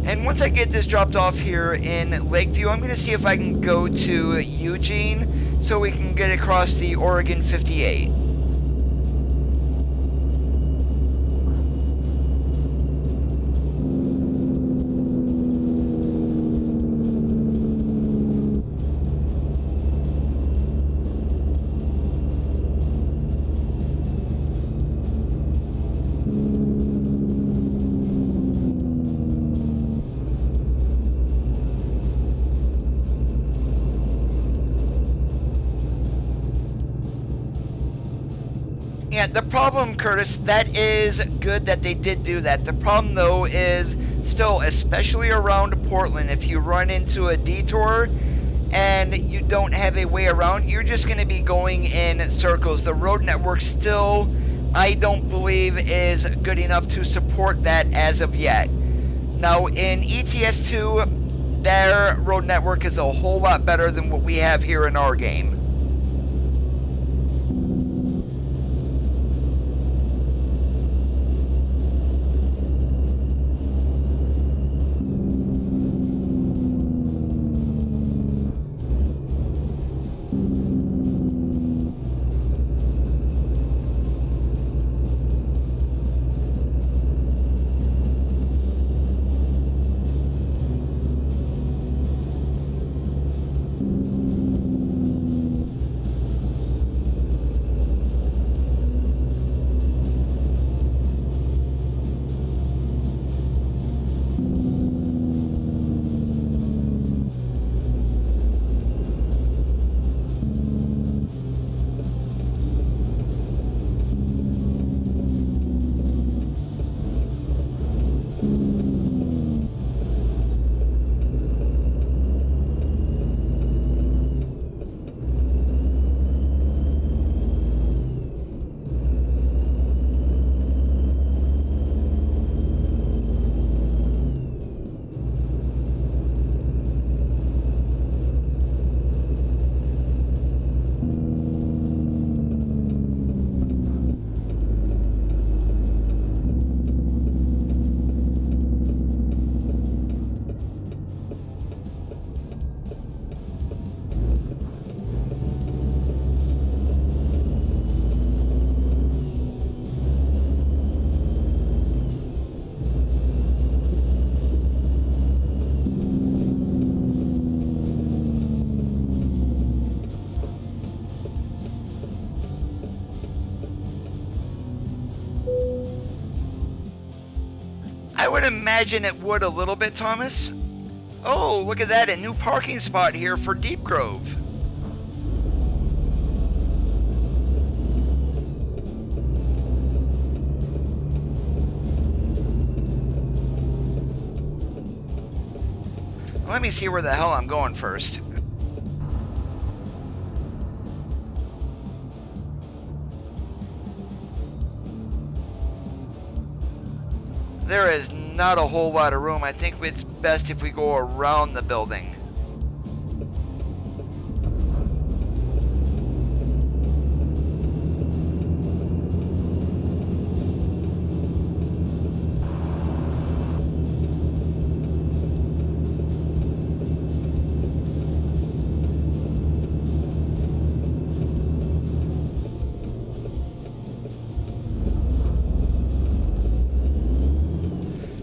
And once I get this dropped off here in Lakeview, I'm going to see if I can go to Eugene so we can get across the Oregon 58. Yeah, the problem, Curtis, that is good that they did do that. The problem, though, is still, especially around Portland, if you run into a detour and you don't have a way around, you're just going to be going in circles. The road network still, I don't believe, is good enough to support that as of yet. Now, in ETS2, their road network is a whole lot better than what we have here in our game. I would imagine it would a little bit, Thomas. Oh, look at that, a new parking spot here for Deep Grove. Let me see where the hell I'm going first. There is not a whole lot of room. I think it's best if we go around the building.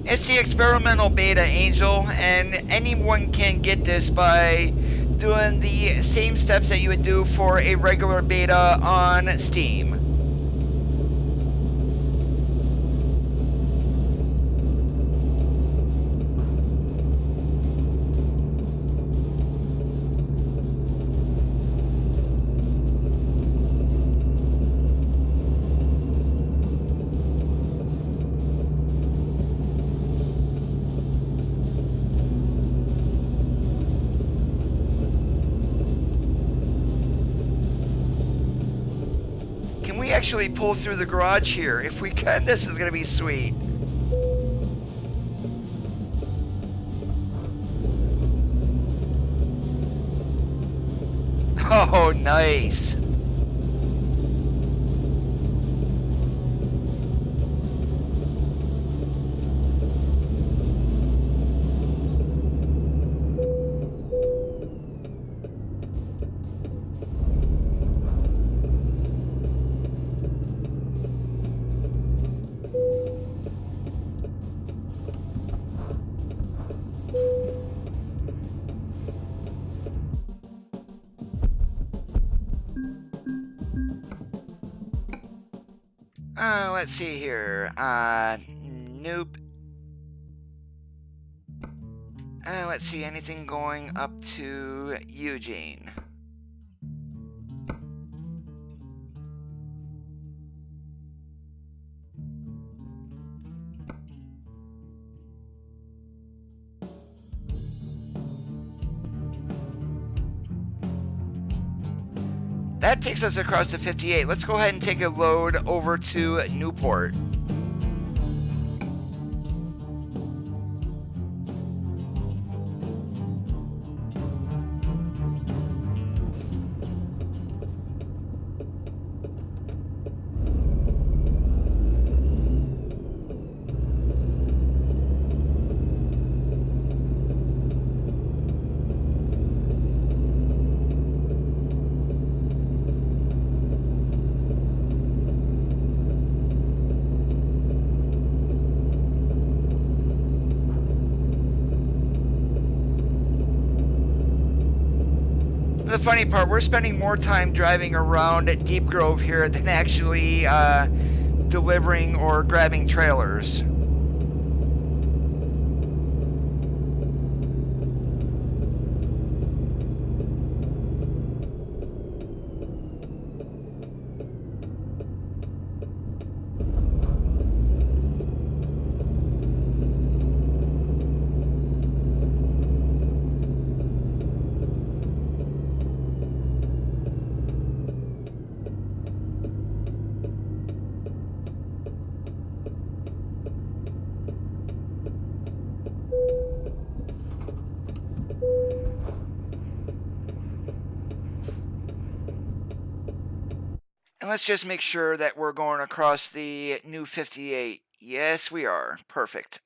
It's the experimental beta, Angel, and anyone can get this by doing the same steps that you would do for a regular beta on Steam. Actually pull through the garage here. If we can, this is going to be sweet. Oh, nice. Let's see here. Nope. Let's see, anything going up to Eugene? That takes us across to 58. Let's go ahead and take a load over to Newport. The funny part, we're spending more time driving around at Deep Grove here than actually delivering or grabbing trailers. And let's just make sure that we're going across the new 58. Yes, we are. Perfect.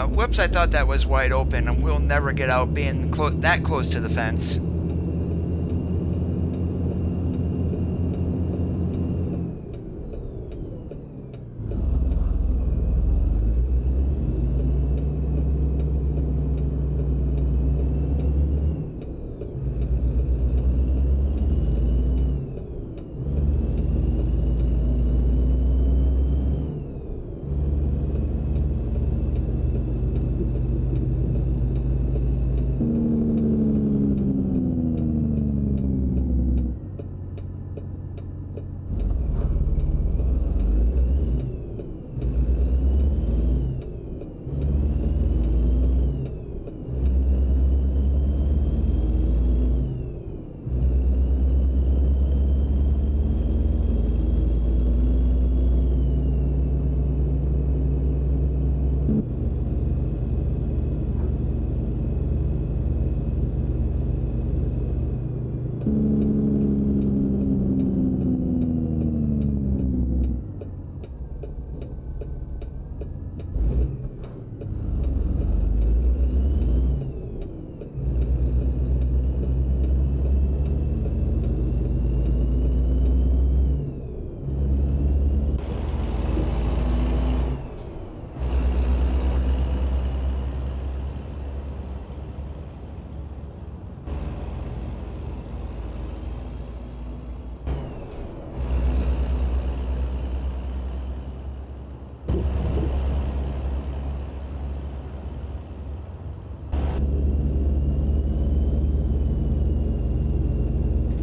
Whoops, I thought that was wide open, and we'll never get out being that close to the fence.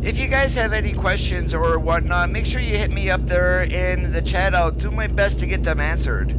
If you guys have any questions or whatnot, make sure you hit me up there in the chat. I'll do my best to get them answered.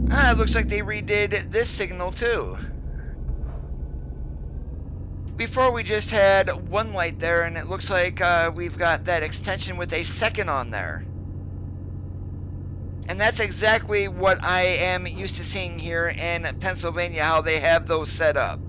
Ah, it looks like they redid this signal too. Before we just had one light there, and it looks like we've got that extension with a second on there. And that's exactly what I am used to seeing here in Pennsylvania, how they have those set up.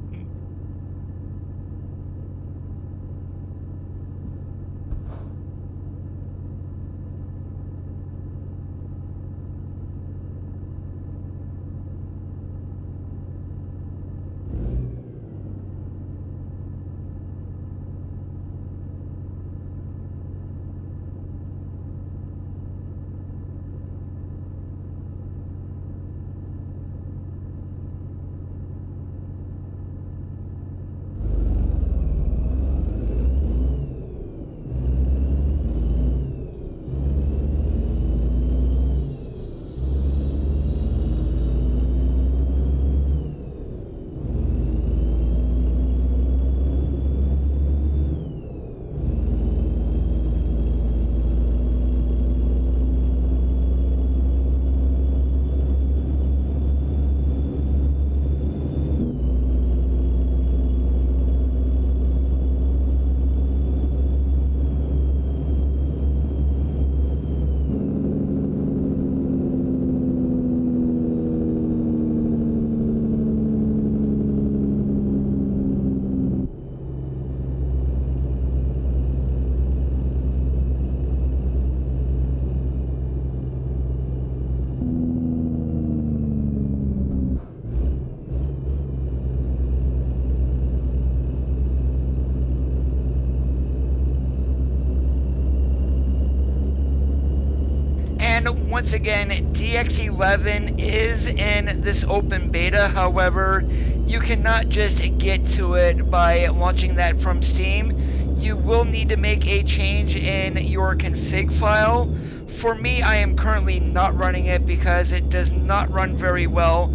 And once again, DX11 is in this open beta. However, you cannot just get to it by launching that from Steam. You will need to make a change in your config file. For me, I am currently not running it because it does not run very well.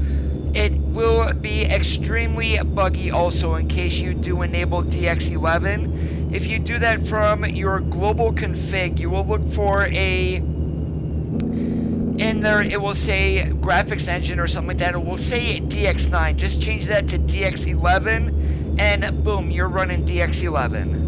It will be extremely buggy also in case you do enable DX11. If you do that from your global config, you will look for in there it will say graphics engine or something like that. It will say DX9. Just change that to DX11 and boom, you're running DX11.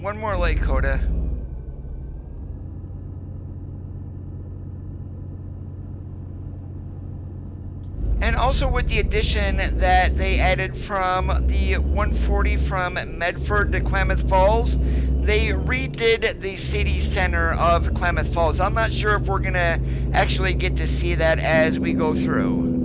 One more light, Coda. And also with the addition that they added from the 140 from Medford to Klamath Falls, they redid the city center of Klamath Falls. I'm not sure if we're going to actually get to see that as we go through.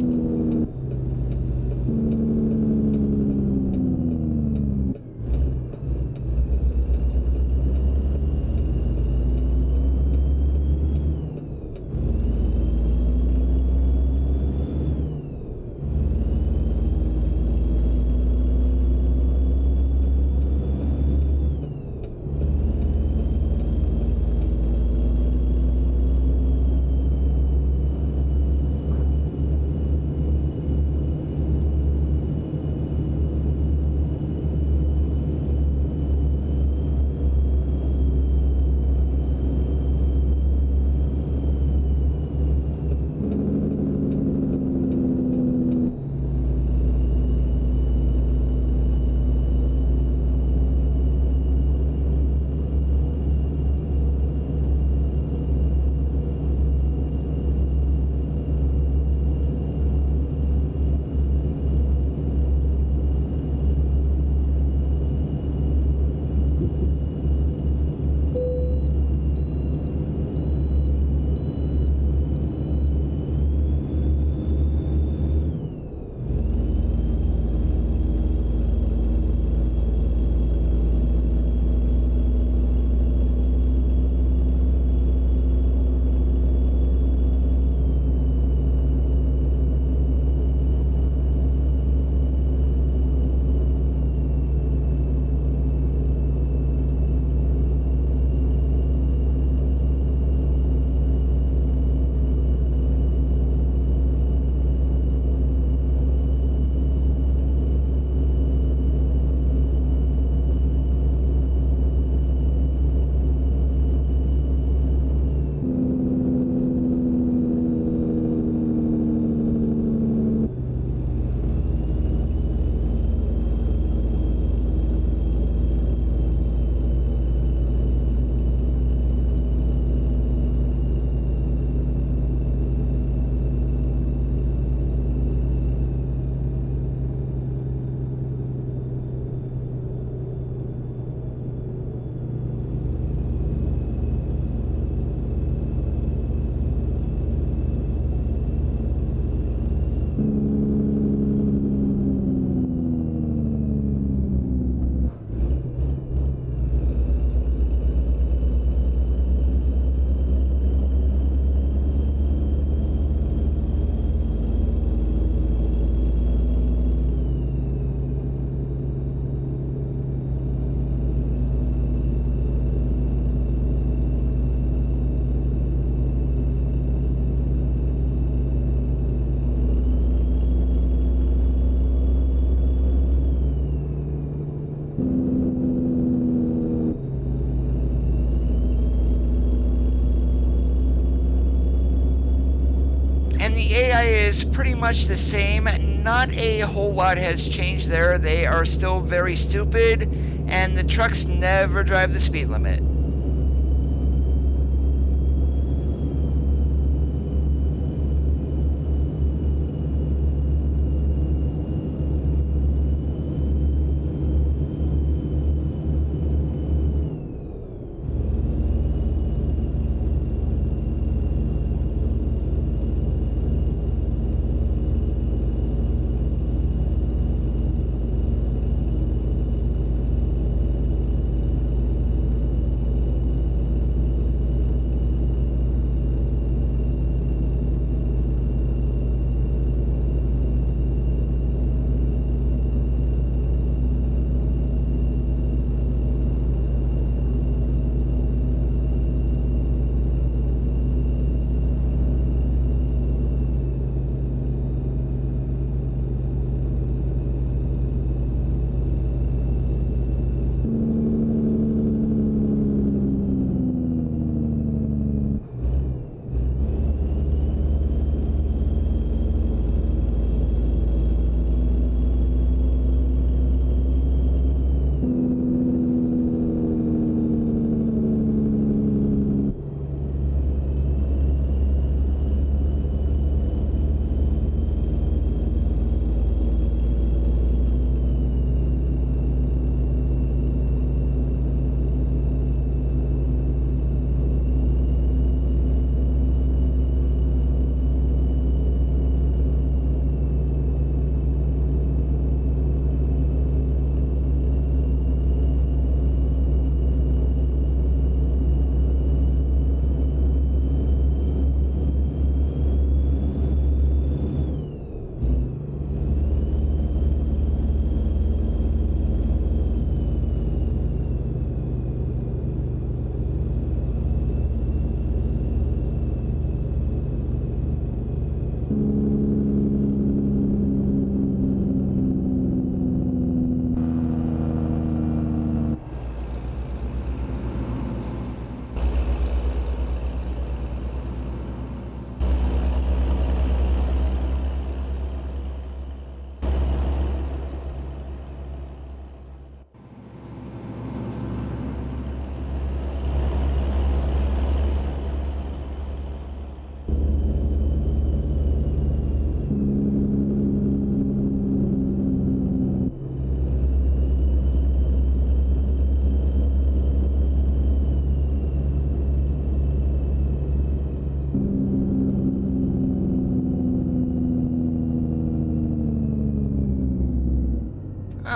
AI is pretty much the same. Not a whole lot has changed there. They are still very stupid, and the trucks never drive the speed limit.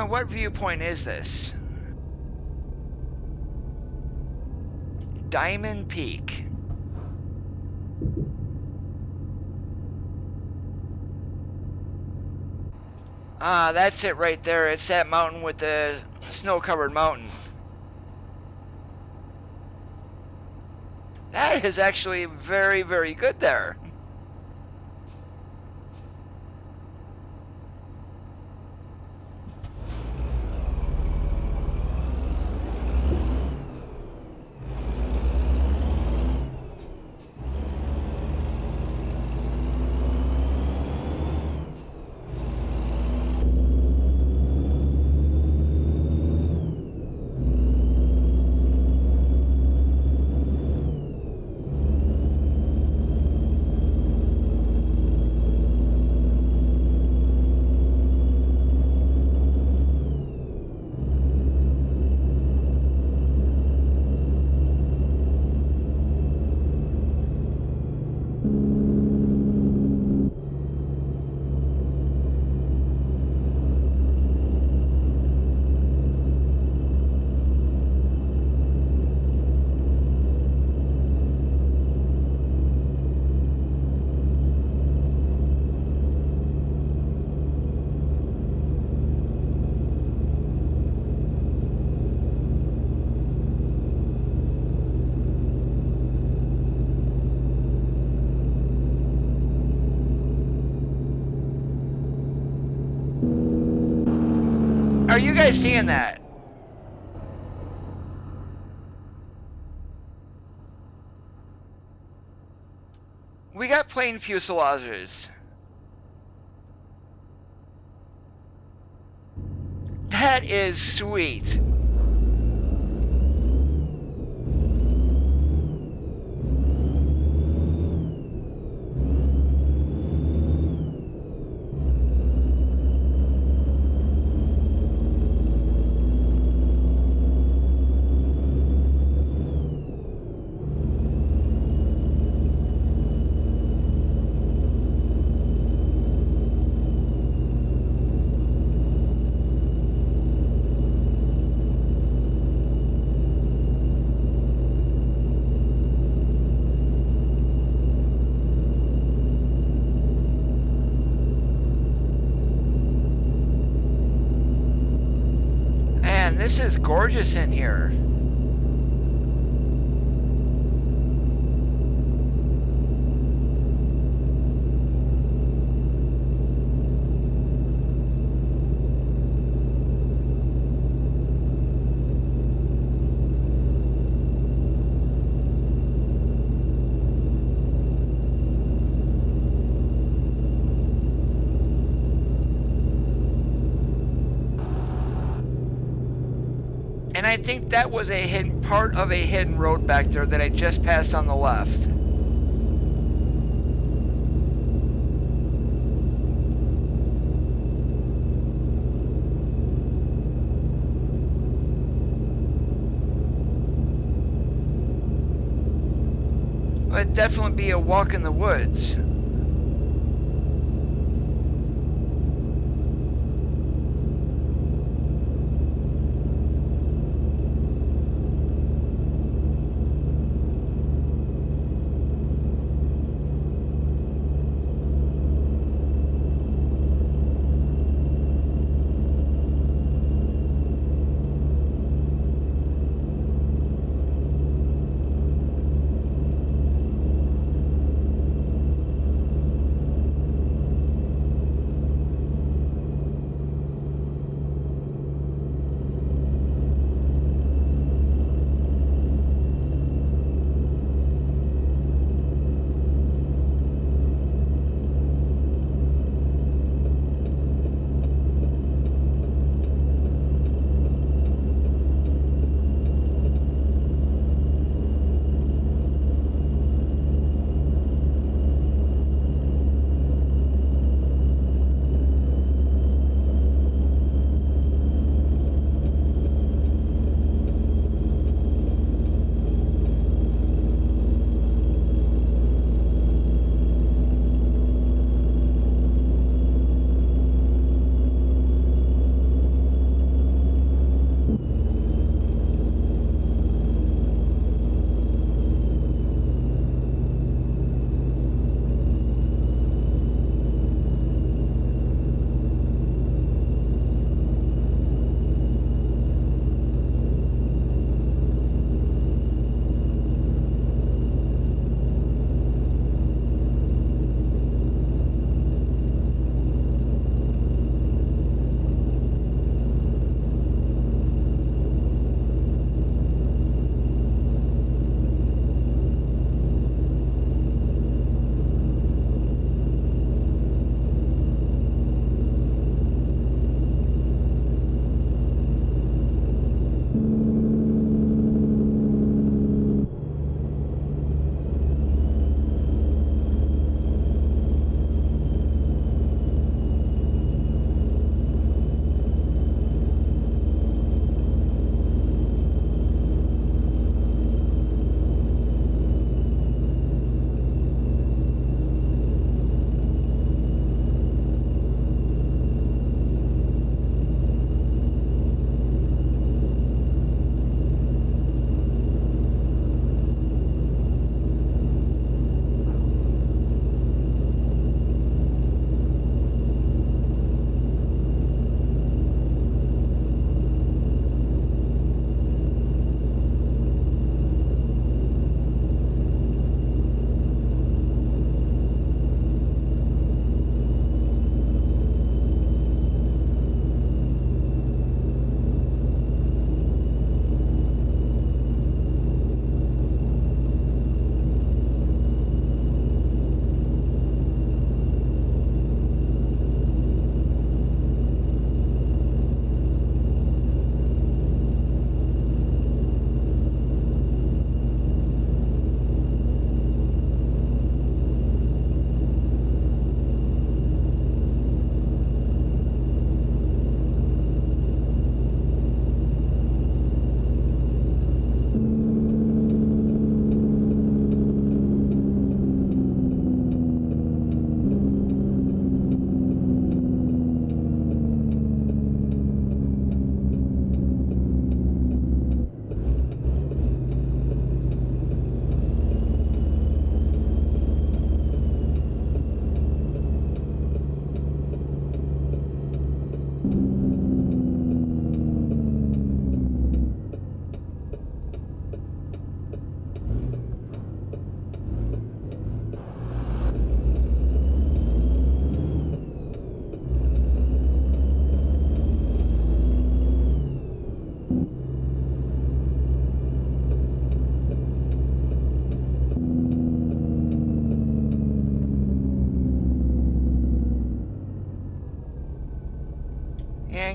what viewpoint is this? Diamond Peak. Ah, that's it right there. It's that mountain with the snow-covered mountain. That is actually very, very good there. Are you guys seeing that? We got plain fuselages. That is sweet. This is gorgeous in here. And I think that was a hidden part of a hidden road back there that I just passed on the left. It'd definitely be a walk in the woods.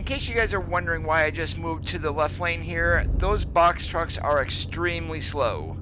in case you guys are wondering why I just moved to the left lane here, those box trucks are extremely slow.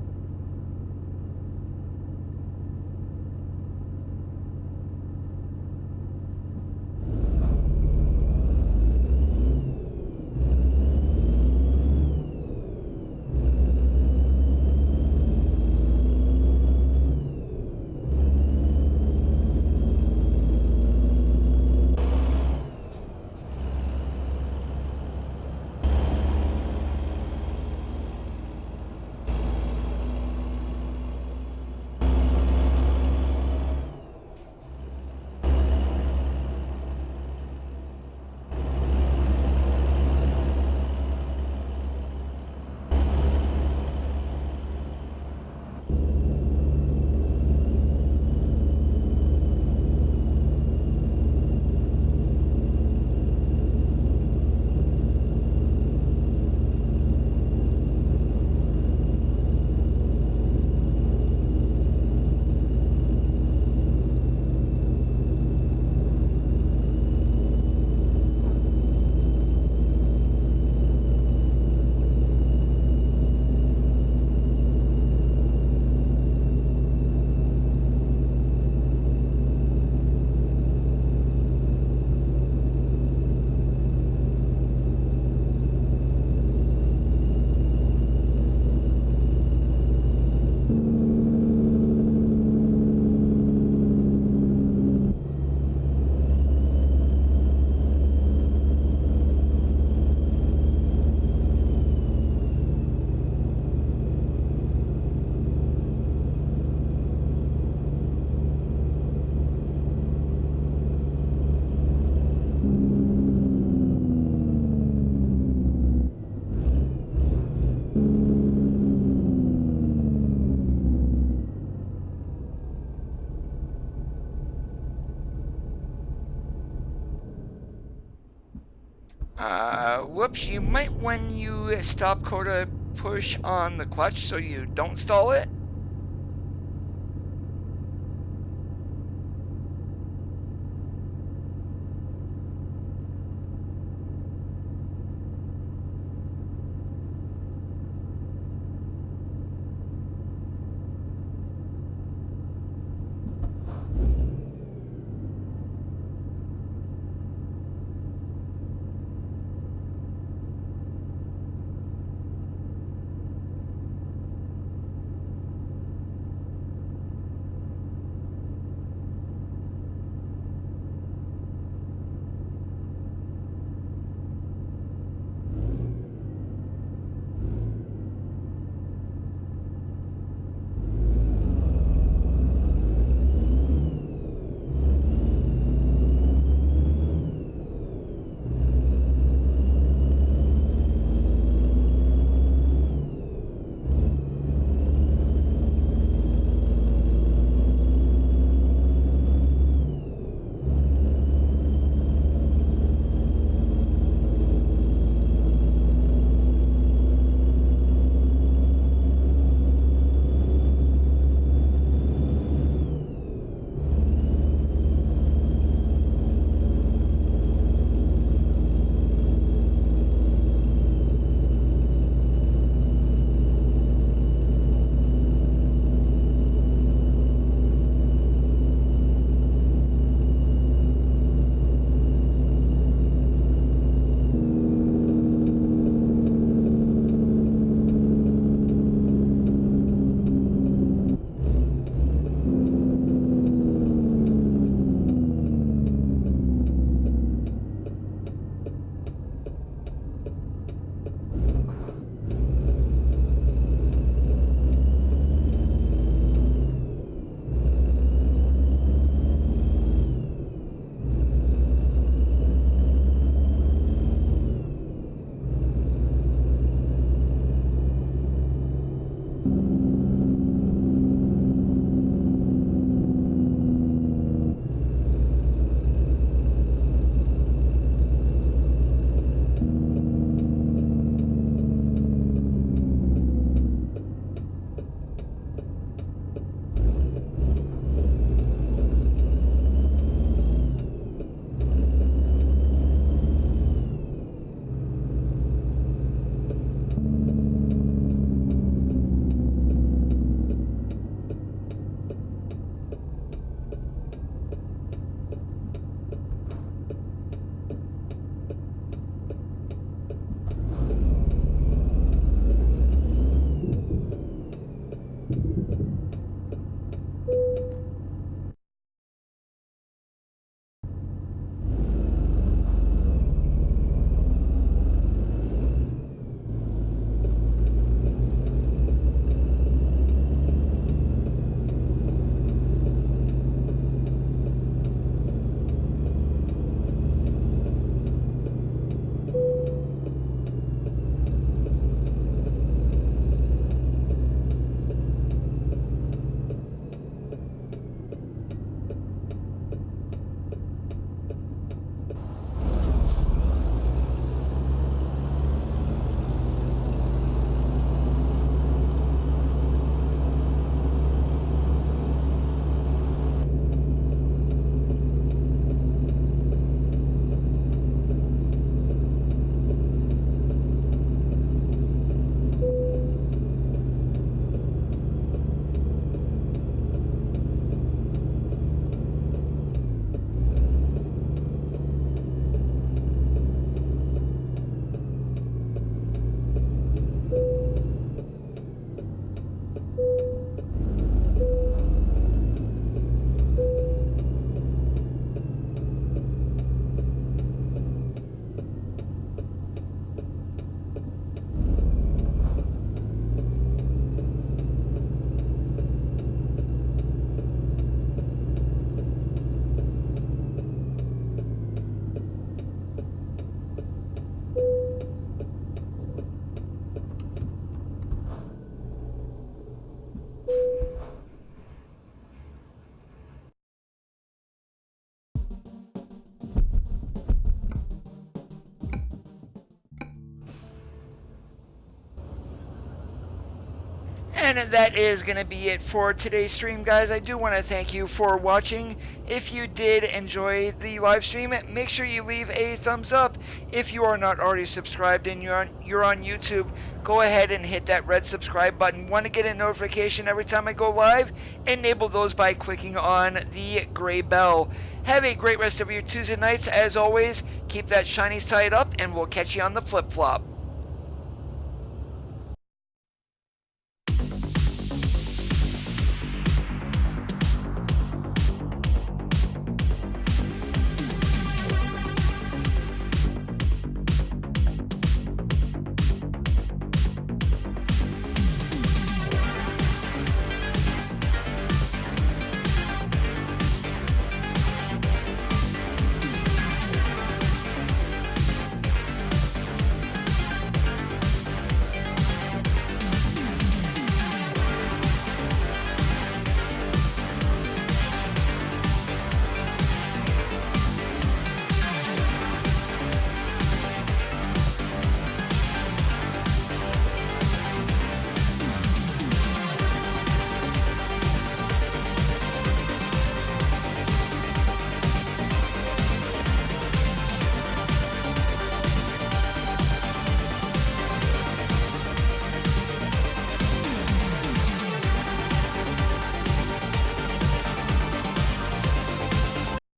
Whoops, you might, when you stop Coda, push on the clutch so you don't stall it. And that is going to be it for today's stream, guys. I do want to thank you for watching. If you did enjoy the live stream, make sure you leave a thumbs up. If you are not already subscribed and you're on YouTube, go ahead and hit that red subscribe button. Want to get a notification every time I go live? Enable those by clicking on the gray bell. Have a great rest of your Tuesday nights. As always, keep that shiny side up, and we'll catch you on the flip-flop.